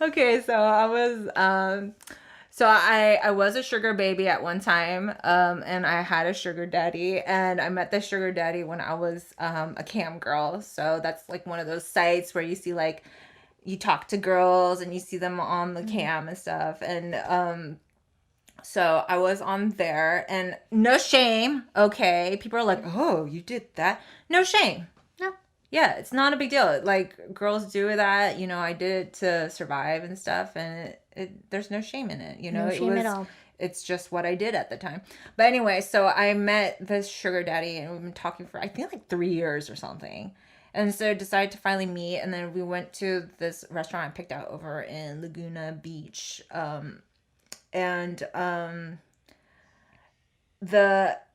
Okay, so I was I was a sugar baby at one time, and I had a sugar daddy, and I met the sugar daddy when I was a cam girl. So that's one of those sites where you see you talk to girls and you see them on the cam and stuff, and so I was on there, and no shame, okay? People are like, oh, you did that. No shame. Yeah, it's not a big deal. Girls do that. I did it to survive and stuff, and there's no shame in it. No shame at all. It's just what I did at the time. But anyway, so I met this sugar daddy, and we've been talking for, I think, 3 years or something. And so I decided to finally meet, and then we went to this restaurant I picked out over in Laguna Beach.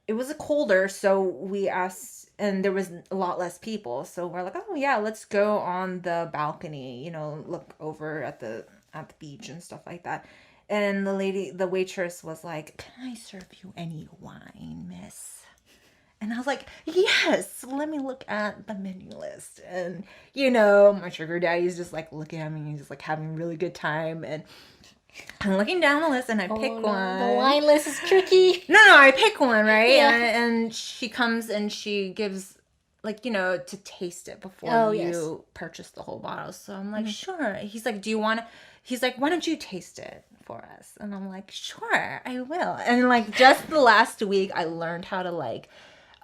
It was colder, so we asked, and there was a lot less people, so we're like, oh yeah, let's go on the balcony, look over at the beach and stuff like that. And the waitress was like, can I serve you any wine, miss? And I was like, yes, let me look at the menu list. And my sugar daddy's just looking at me, he's just having a really good time, and I'm looking down the list, and I pick one. The wine list is tricky. No, I pick one, right? Yeah. And she comes and she gives, to taste it before you purchase the whole bottle. So I'm like, sure. He's like, he's like, why don't you taste it for us? And I'm like, sure, I will. And just the last week, I learned how to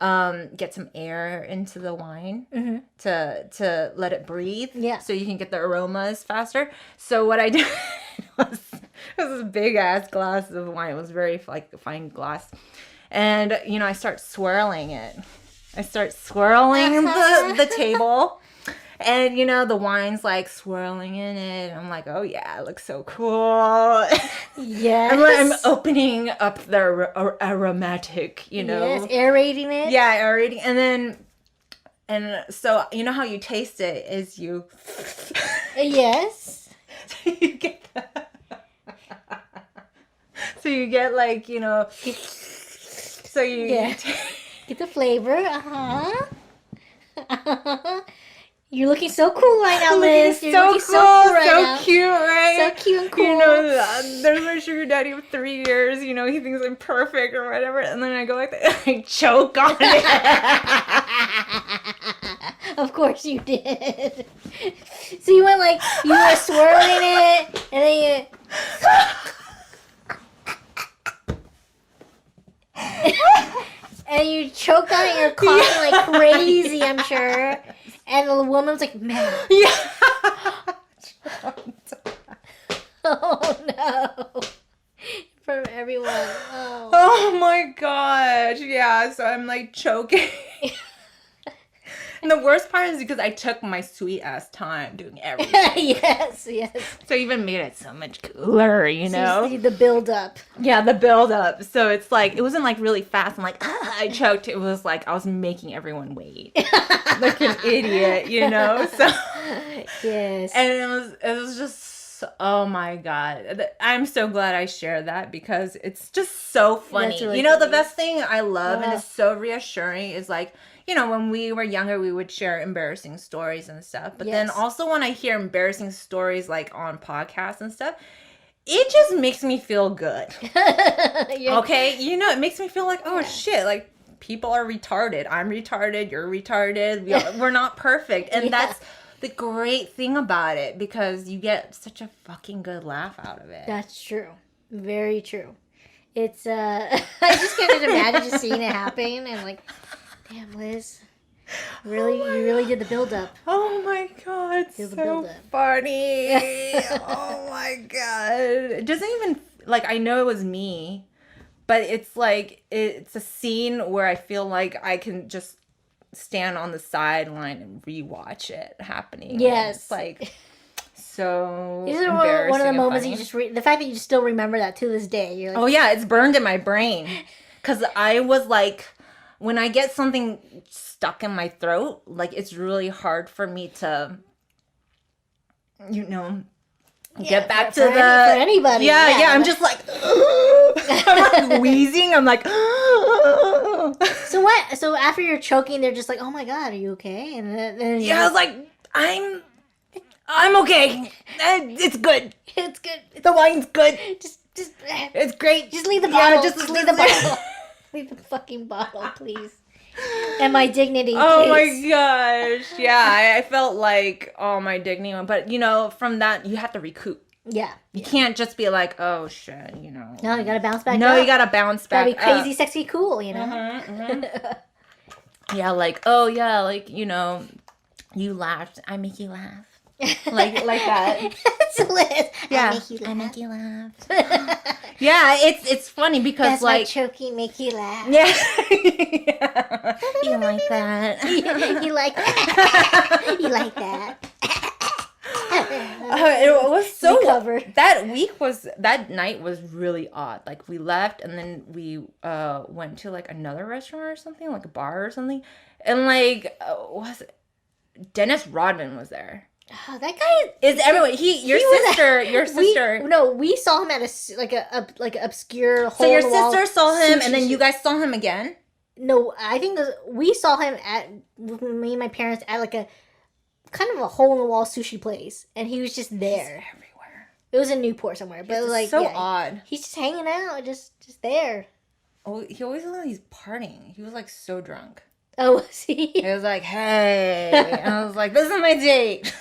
get some air into the wine to let it breathe. Yeah. So you can get the aromas faster. So what I did was this big ass glass of wine. It was very like fine glass. And, I start swirling it. I start swirling the table. And, the wine's like swirling in it. I'm like, oh, yeah, it looks so cool. Yes. I'm opening up the aromatic, Yes, aerating it. Yeah, aerating. And so, how you taste it is you... Yes. So you get that. So you get like, so you... Get the flavor. You're looking so cool right now, Liz. You're looking so cool right now. So cute, right? So cute and cool. There's my sugar daddy of 3 years. He thinks I'm perfect or whatever. And then I go like that. I choke on it. Of course you did. So you went like, you were swirling it. And then and you choked on it. You're coughing like crazy, I'm sure. And the woman was like, man. Yeah. Oh, no. From everyone. Oh. Oh, my gosh. Yeah, so I'm like choking. And the worst part is because I took my sweet ass time doing everything. Yes. So even made it so much cooler, So you see the build up. Yeah, the build up. So it's like, it wasn't like really fast. I'm like, I choked. It was like I was making everyone wait. Like an idiot, So Yes. and it was just, oh my God. I'm so glad I shared that because it's just so funny. Really the funny. best thing I love and it's so reassuring is like, when we were younger, we would share embarrassing stories and stuff. But then also when I hear embarrassing stories like on podcasts and stuff, it just makes me feel good. Yeah. Okay? It makes me feel like, oh shit, like people are retarded. I'm retarded. You're retarded. We're not perfect. And that's the great thing about it because you get such a fucking good laugh out of it. That's true. Very true. It's, I just can't imagine just seeing it happen and like, damn, Liz. You really did the build up. Oh my God, so funny. Oh my God. It doesn't even, like, I know it was me, but it's like, it's a scene where I feel like I can just stand on the sideline and rewatch it happening. Yes. It's like so Isn't it embarrassing one of the and moments funny. you just the fact that you still remember that to this day. You're like, Oh yeah, it's burned in my brain. Because I was like, when I get something stuck in my throat, like it's really hard for me to, get back to for the... anybody. Yeah, I'm just like, I'm like wheezing. I'm like, So what? So after you're choking, they're just like, oh my God, are you okay? And then yeah, I was like, I'm okay. It's good. It's good. The wine's good. Just It's great. Just leave the bottle. Yeah, just leave the bottle. Leave the fucking bottle, please. And my dignity, Oh please. my gosh. Yeah, I felt like, oh, my dignity. But, from that, you have to recoup. Yeah. You can't just be like, oh, shit, No, you gotta bounce back up. No, you gotta bounce back Gotta be crazy, sexy, cool, Yeah, like, oh, yeah, like, you laughed. I make you laugh. like that. That's Liz. Yeah. I make you laugh. Yeah, it's funny because That's like my choking make you laugh. Yeah. Yeah. You like that. You like that. You like that. It was so Recovered. that night was really odd. Like we left and then we went to like another restaurant or something, like a bar or something, and like was it? Dennis Rodman was there. Oh, that guy is everyone. Your sister. We saw him at a obscure hole. So your in the wall sister saw him, sushi and then you guys saw him again. No, I think we saw him with me and my parents at like a kind of a hole in the wall sushi place, and he was just there. He's everywhere. It was in Newport somewhere, but It's like so odd. He's just hanging out, just there. Oh, he always looked like he's partying. He was like so drunk. Oh, was he? He was like, "Hey," and I was like, "This is my date."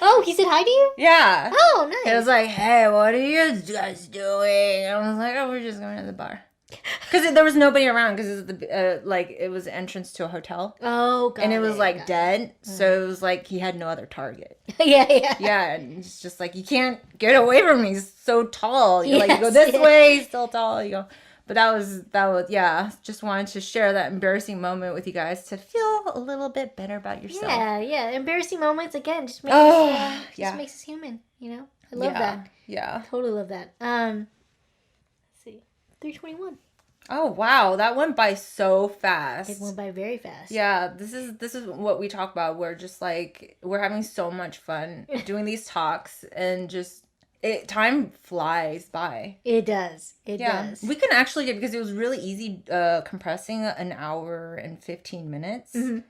Oh, he said hi to you? Yeah. Oh, nice. He was like, "Hey, what are you guys doing?" I was like, "Oh, we're just going to the bar." Because there was nobody around because it was it was the entrance to a hotel. Oh, God. And it was dead. So it was like he had no other target. Yeah. Yeah, and it's just like, you can't get away from me. He's so tall. You go this way, he's still tall. You go. But that was yeah. Just wanted to share that embarrassing moment with you guys to feel a little bit better about yourself. Yeah. Embarrassing moments again just makes us human. You know, I love that. Yeah, totally love that. Let's see, 3:21. Oh wow, that went by so fast. It went by very fast. Yeah, this is what we talk about. We're just we're having so much fun doing these talks, and just time flies by. It does. It does. We can actually get, because it was really easy compressing an hour and 15 minutes. Mm-hmm.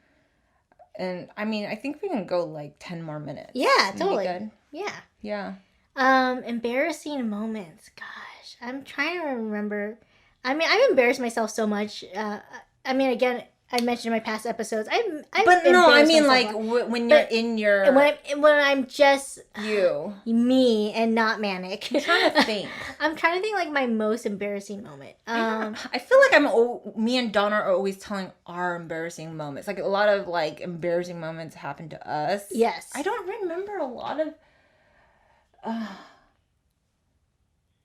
And I mean, I think we can go 10 more minutes. Yeah, totally. Good. Yeah. Yeah. Embarrassing moments. Gosh, I'm trying to remember. I mean, I've embarrassed myself so much. I mean, again, I mentioned in my past episodes. But no, I mean, when you're in your... When I'm just... You. Me and not manic. I'm trying to think. I'm trying to think, my most embarrassing moment. I feel like me and Donna are always telling our embarrassing moments. A lot of, embarrassing moments happen to us. Yes. I don't remember a lot of...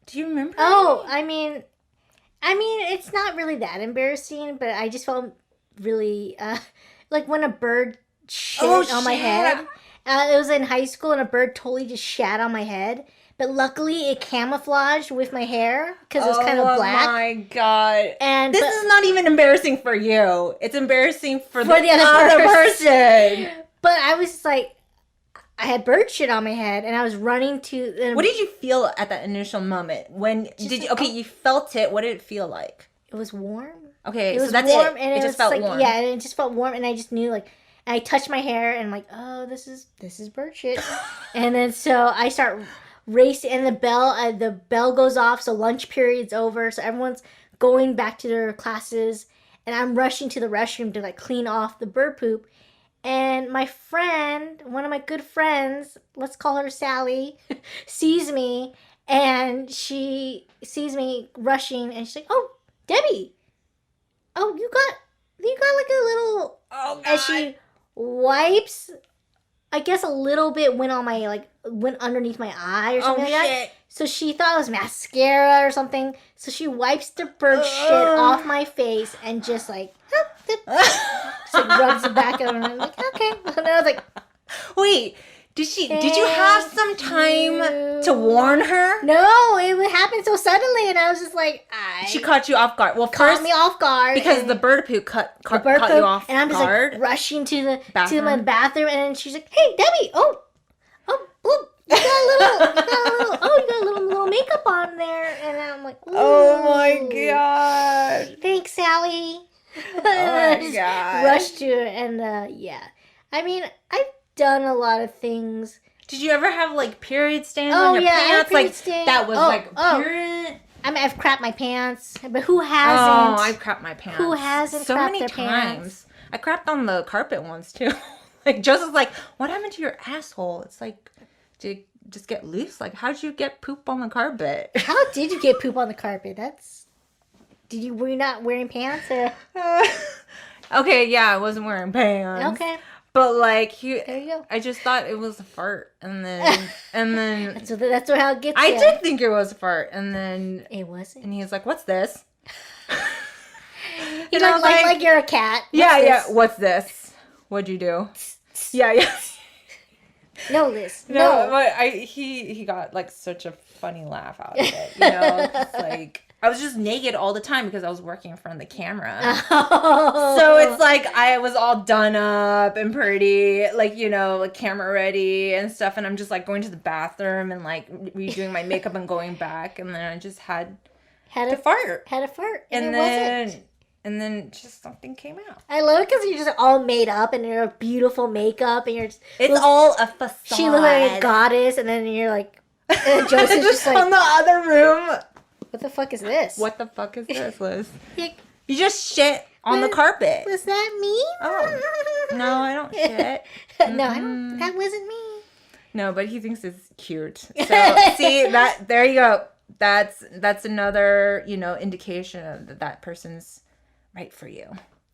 do you remember? Oh, I mean, it's not really that embarrassing, but I just felt really, when a bird shit on my head. It was in high school, and a bird totally just shat on my head. But luckily, it camouflaged with my hair, because it was kind of black. Oh, my God. And this is not even embarrassing for you. It's embarrassing for the other person. But I was just I had bird shit on my head, and I was running to... What did you feel at that initial moment? You felt it. What did it feel like? It was warm. Okay, it was that's warm, it. And it just felt warm. Yeah, and it just felt warm, and I just knew, and I touched my hair, and I'm like, oh, this is bird shit. And then so I start racing, and the bell goes off, so lunch period's over, so everyone's going back to their classes, and I'm rushing to the restroom to clean off the bird poop. And my friend, one of my good friends, let's call her Sally, sees me, and she sees me rushing, and she's like, oh, Debbie, oh, you got a little, oh, God. And she wipes, I guess a little bit went on my, went underneath my eye or something like that. So she thought it was mascara or something, so she wipes the bird shit off my face and just rubs it back over, and I'm like, okay. And I was like, wait, did you have some time to warn her? No, it happened so suddenly, and I was just she caught you off guard. Well, caught me off guard because the bird poop caught you off guard. And I'm just rushing to the bathroom, and then she's like, hey, Debbie, oh, you got a little makeup on there, and I'm like, ooh. Oh my God, thanks, Sally. Oh my God. Rushed to her, and yeah. I mean, I've done a lot of things. Did you ever have period stains on your pants? Period stains. That was period. I mean, I've crapped my pants, but who hasn't? Oh, I've crapped my pants. Who hasn't so crapped many their times. Pants? I crapped on the carpet once too. Joseph's like, what happened to your asshole? It's did it just get loose? How'd you get poop on the carpet? How did you get poop on the carpet? Were you not wearing pants? Or? Okay, yeah, I wasn't wearing pants. Okay. But there you go. I just thought it was a fart, and then that's how it gets. I did think it was a fart, and then it wasn't. And he was like, "What's this?" You like you're a cat. Yeah. What's this? What'd you do? Yeah. No, Liz. No. But he got such a funny laugh out of it. It's I was just naked all the time because I was working in front of the camera. Oh. So it's I was all done up and pretty, camera ready and stuff. And I'm just going to the bathroom and redoing my makeup and going back. And then I just had to fart. Had a fart. And then just something came out. I love it because you're just all made up and you're a beautiful makeup and you're just... It's all a facade. She looks like a goddess, and then you're and Joseph's just on the other room. What the fuck is this? What the fuck is this, Liz? You just shit on the carpet. Was that me? Oh. No, I don't shit. No, I don't. That wasn't me. No, but he thinks it's cute. So, see, there you go. that's another, indication of that person's right for you.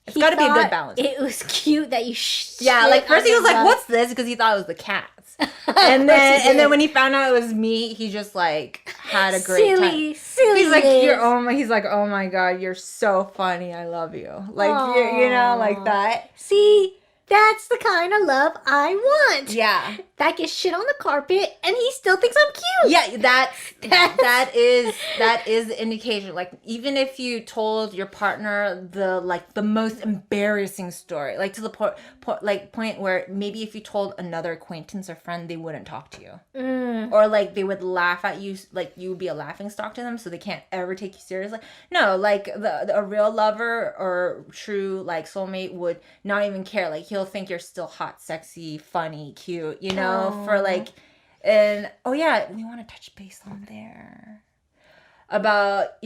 It's got to be a good balance. It was cute that you. Yeah, like first he was like, "What's this?" Because he thought it was the cats, and then when he found out it was me, he just like had a great time. Silly. He's like, He's like, "Oh my god, you're so funny. I love you." Like like that. See. That's the kind of love I want. Yeah. That gets shit on the carpet and he still thinks I'm cute. Yeah, that is the indication. Like, even if you told your partner the most embarrassing story, like to the point where maybe if you told another acquaintance or friend, they wouldn't talk to you. Or like they would laugh at you, like you would be a laughing stock to them, so they can't ever take you seriously. No, like a real lover or true like soulmate would not even care. Like he'll think you're still hot, sexy, funny, cute, for like, and we want to touch base on there about,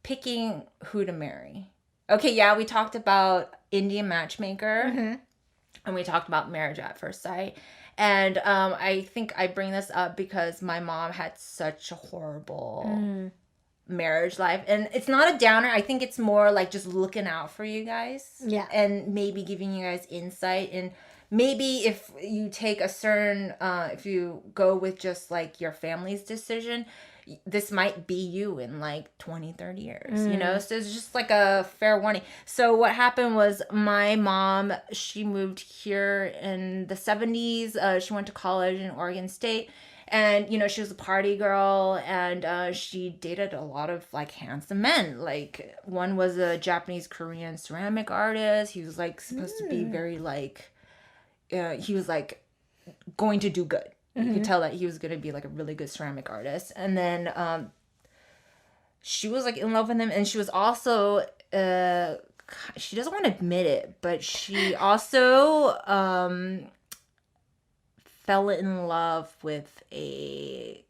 picking who to marry. Okay, yeah, we talked about Indian matchmaker, and we talked about marriage at first sight. And I think I bring this up because my mom had such a horrible marriage life. And it's not a downer. I think it's more like just looking out for you guys. Yeah. And maybe giving you guys insight. And maybe if you take a certain, if you go with just like your family's decision, this might be you in like 20, 30 years, So it's just like a fair warning. So what happened was my mom, she moved here in the 70s. She went to college in Oregon State. And, she was a party girl, and she dated a lot of, like, handsome men. Like, one was a Japanese-Korean ceramic artist. He was, like, supposed to be very, like, he was, like, going to do good. You could tell that he was going to be, like, a really good ceramic artist. And then she was, like, in love with him. And she was also, she doesn't want to admit it, but she also fell in love with a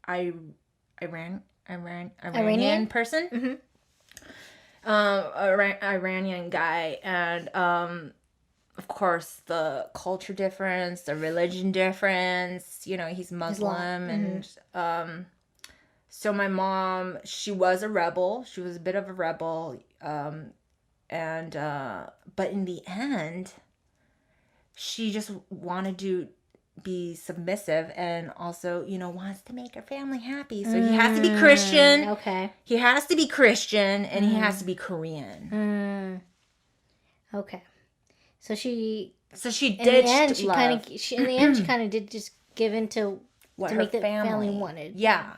Iranian person, Iranian guy, and of course the culture difference, the religion difference. He's Muslim, and so my mom, she was a rebel. She was a bit of a rebel, and but in the end, she just wanted to be submissive and also, wants to make her family happy. So he has to be Christian. Okay. He has to be Christian and he has to be Korean. Okay. So she ditched in the end, love. she kind of did just give in to what to her make the family wanted. Yeah.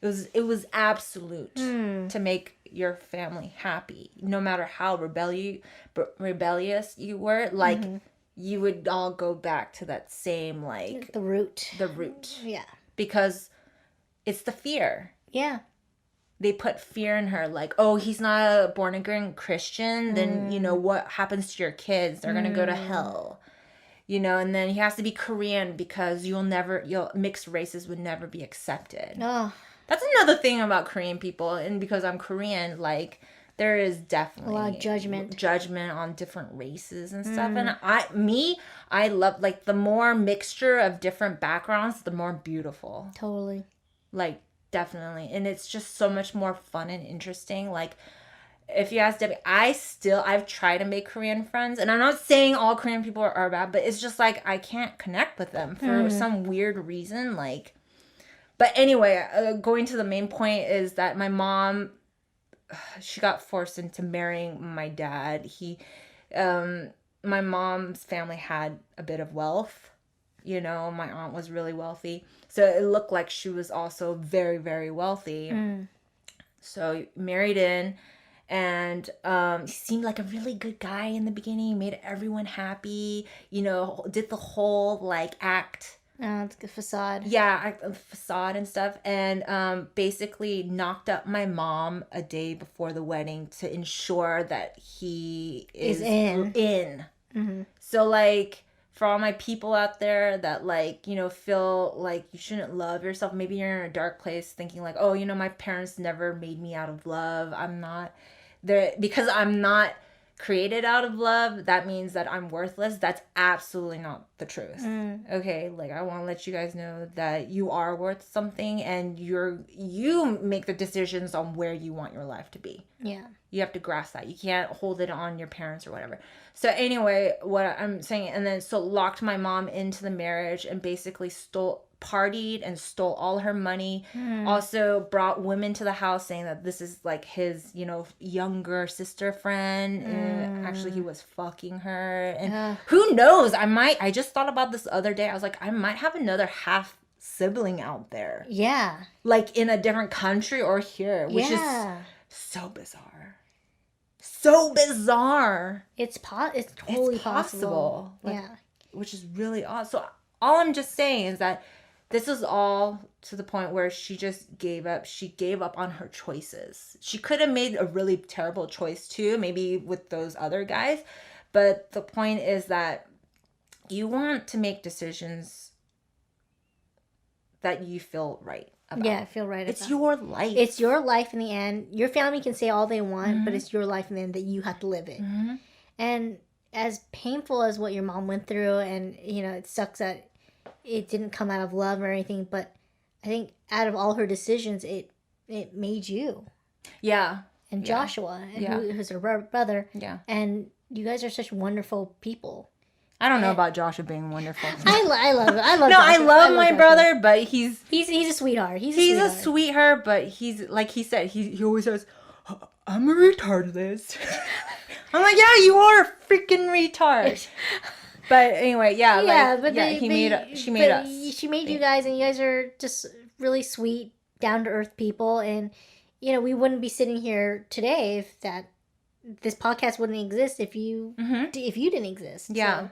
It was absolute to make your family happy. No matter how rebellious you were, like you would all go back to that same, like... The root. Yeah. Because it's the fear. Yeah. They put fear in her, like, oh, he's not a born-again Christian, then, what happens to your kids? They're going to go to hell. And then he has to be Korean because mixed races would never be accepted. Oh. That's another thing about Korean people, and because I'm Korean, like... There is definitely a lot of judgment on different races and stuff. And I love, like, the more mixture of different backgrounds, the more beautiful. Totally. Like, definitely. And it's just so much more fun and interesting. Like, if you ask Debbie, I've tried to make Korean friends. And I'm not saying all Korean people are bad, but it's just like, I can't connect with them for some weird reason. Like, but anyway, going to the main point is that my mom... she got forced into marrying my dad. My mom's family had a bit of wealth. My aunt was really wealthy. So it looked like she was also very, very wealthy. So married in, and he seemed like a really good guy in the beginning. Made everyone happy. Did the whole like act. It's a facade. Yeah, facade and stuff. And basically knocked up my mom a day before the wedding to ensure that he is in. So, like, for all my people out there that, like, feel like you shouldn't love yourself. Maybe you're in a dark place thinking, like, oh, my parents never made me out of love. I'm not there because I'm not created out of love, that means that I'm worthless. That's absolutely not the truth. Okay, like I want to let you guys know that you are worth something, and you make the decisions on where you want your life to be. Yeah. You have to grasp that. You can't hold it on your parents or whatever. So anyway, what I'm saying, and then so locked my mom into the marriage and basically partied and stole all her money. Also brought women to the house saying that this is like his, younger sister friend. And actually he was fucking her. And who knows? I just thought about this the other day. I was like, I might have another half sibling out there. Yeah. Like in a different country or here, which is so bizarre. So bizarre. It's totally possible. Like, which is really odd. So all I'm just saying is that this is all to the point where she just gave up. She gave up on her choices. She could have made a really terrible choice too, maybe with those other guys. But the point is that you want to make decisions that you feel right about. Yeah, I feel right It's your life. It's your life in the end. Your family can say all they want, but it's your life in the end that you have to live it. And as painful as what your mom went through, and, it sucks that it didn't come out of love or anything, but I think out of all her decisions, it made you. Yeah. And Joshua, who's her brother. Yeah. And you guys are such wonderful people. I don't know about Joshua being wonderful. I love it. I love. No, Joshua. I love my brother, but he's a sweetheart. He's a sweetheart, but he's like he said. He always says, "I'm a retard, Liz." I'm like, yeah, you are a freaking retard. But anyway, she made us. She made you guys, and you guys are just really sweet, down to earth people, and we wouldn't be sitting here today if this podcast wouldn't exist if you didn't exist. Yeah.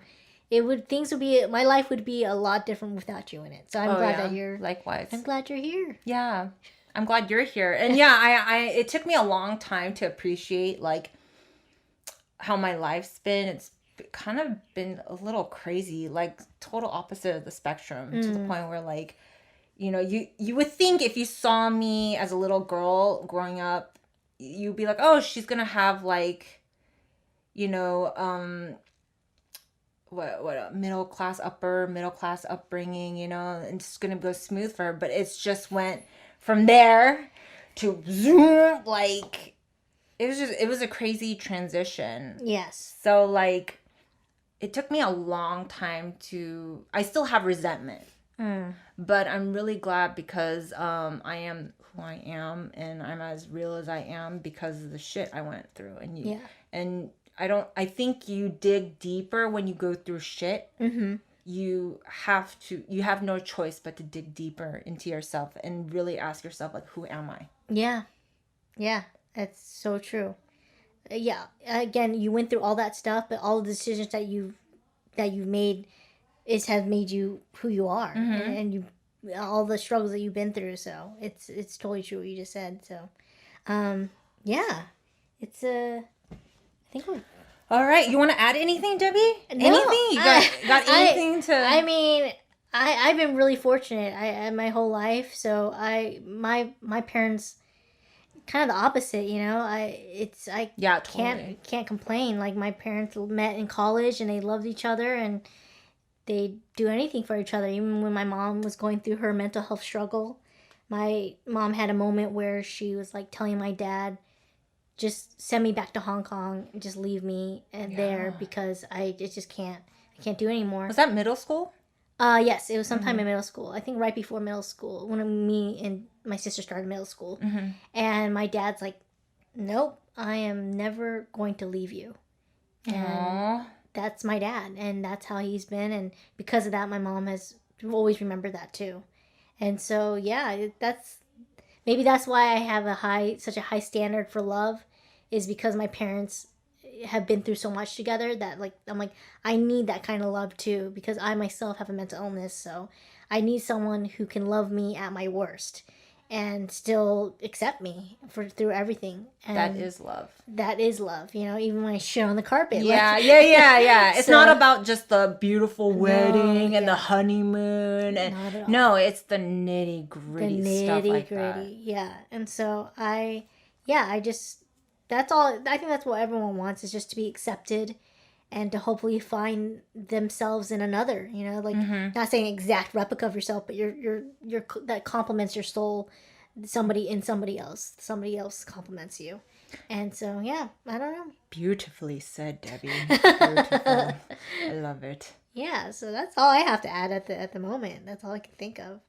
So my life would be a lot different without you in it. So I'm glad that you're likewise. I'm glad you're here. Yeah. I'm glad you're here. And I it took me a long time to appreciate like how my life's been. It's kind of been a little crazy, like total opposite of the spectrum to the point where like, you would think if you saw me as a little girl growing up, you'd be like, oh, she's gonna have like, what a middle class upbringing, and it's gonna go smooth for her. But it's just went from there to zoom, like it was a crazy transition. Yes. So like it took me a long time I still have resentment. But I'm really glad because I am who I am, and I'm as real as I am because of the shit I went through. And I think you dig deeper when you go through shit. You have no choice but to dig deeper into yourself and really ask yourself, like, who am I? Yeah, that's so true. Yeah, again, you went through all that stuff, but all the decisions that you've made have made you who you are, and you all the struggles that you've been through. So it's totally true what you just said. So, it's I think we're. All right, you want to add anything, Debbie? No, anything? You got anything to? I mean, I've been really fortunate. My whole life. So my parents. Kind of the opposite, Totally. can't complain. Like my parents met in college and they loved each other and they do anything for each other. Even when my mom was going through her mental health struggle, my mom had a moment where she was like telling my dad, just send me back to Hong Kong and just leave me there because I can't do anymore. Was that middle school? Yes, it was sometime in middle school. I think right before middle school, when me and my sister started middle school. And my dad's like, nope, I am never going to leave you. And that's my dad, and that's how he's been. And because of that, my mom has always remembered that too. And so, maybe that's why I have such a high standard for love, is because my parents have been through so much together that I'm like I need that kind of love too, because I myself have a mental illness, so I need someone who can love me at my worst and still accept me through everything. And that is love. Even when I shit on the carpet. Yeah. It's not about just the beautiful wedding and the honeymoon, and no, it's the nitty gritty stuff like that. Yeah. And so that's all. I think that's what everyone wants, is just to be accepted and to hopefully find themselves in another, you know, like not saying exact replica of yourself, but your that complements your soul, somebody else complements you. And so, yeah, I don't know. Beautifully said, Debbie. Beautiful. I love it. Yeah, so that's all I have to add at the moment. That's all I can think of.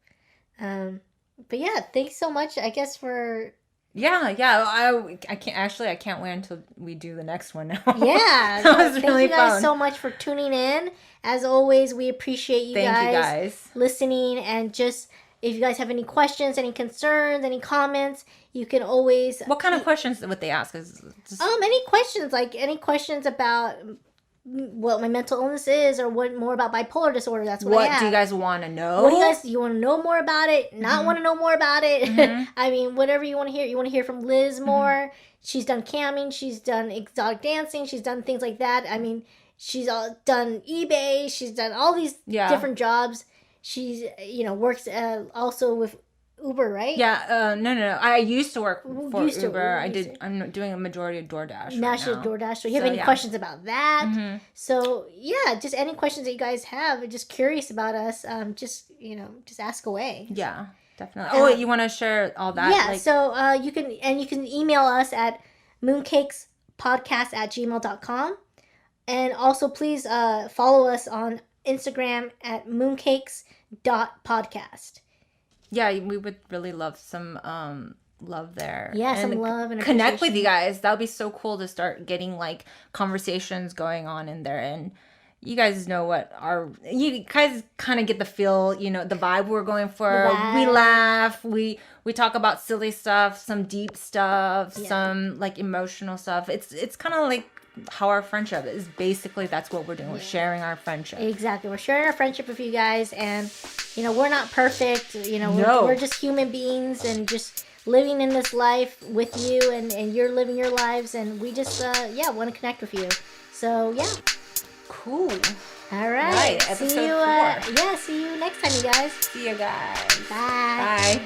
But yeah, thanks so much, I guess, for... Yeah. I can't wait until we do the next one now. Yeah. That was thank really you guys fun. so much for tuning in. As always, we appreciate you guys listening. And just, if you guys have any questions, any concerns, any comments, you can always... What kind of questions would they ask? Any questions about what my mental illness is, or what more about bipolar disorder. That's what I have. Do you guys want to know? What do you want to know more about it? Not want to know more about it? I mean, whatever you want to hear. You want to hear from Liz more? She's done camming. She's done exotic dancing. She's done things like that. I mean, she's done eBay. She's done all these different jobs. She's, works also with Uber, right? Yeah, no. I used to work for Uber. I'm doing a majority of DoorDash. Now she's DoorDash. So you have any questions about that? So yeah, just any questions that you guys have, just curious about us, just ask away. Yeah, definitely. You want to share all that? Yeah. So you can email us at mooncakes.podcast@gmail.com, and also please follow us on Instagram at mooncakes.podcast. Yeah, we would really love some love there. Yeah, some love and connect with you guys. That would be so cool to start getting like conversations going on in there. And you guys know you guys kind of get the feel, the vibe we're going for. We laugh, we talk about silly stuff, some deep stuff, some like emotional stuff. It's kind of like how our friendship is. Basically, that's what we're doing. We're sharing our friendship. Exactly. We're sharing our friendship with you guys, and we're not perfect. We're just human beings, and just living in this life with you, and you're living your lives, and we just want to connect with you. So yeah. Cool. All right. Episode 4. See you next time, you guys. See you guys. Bye. Bye.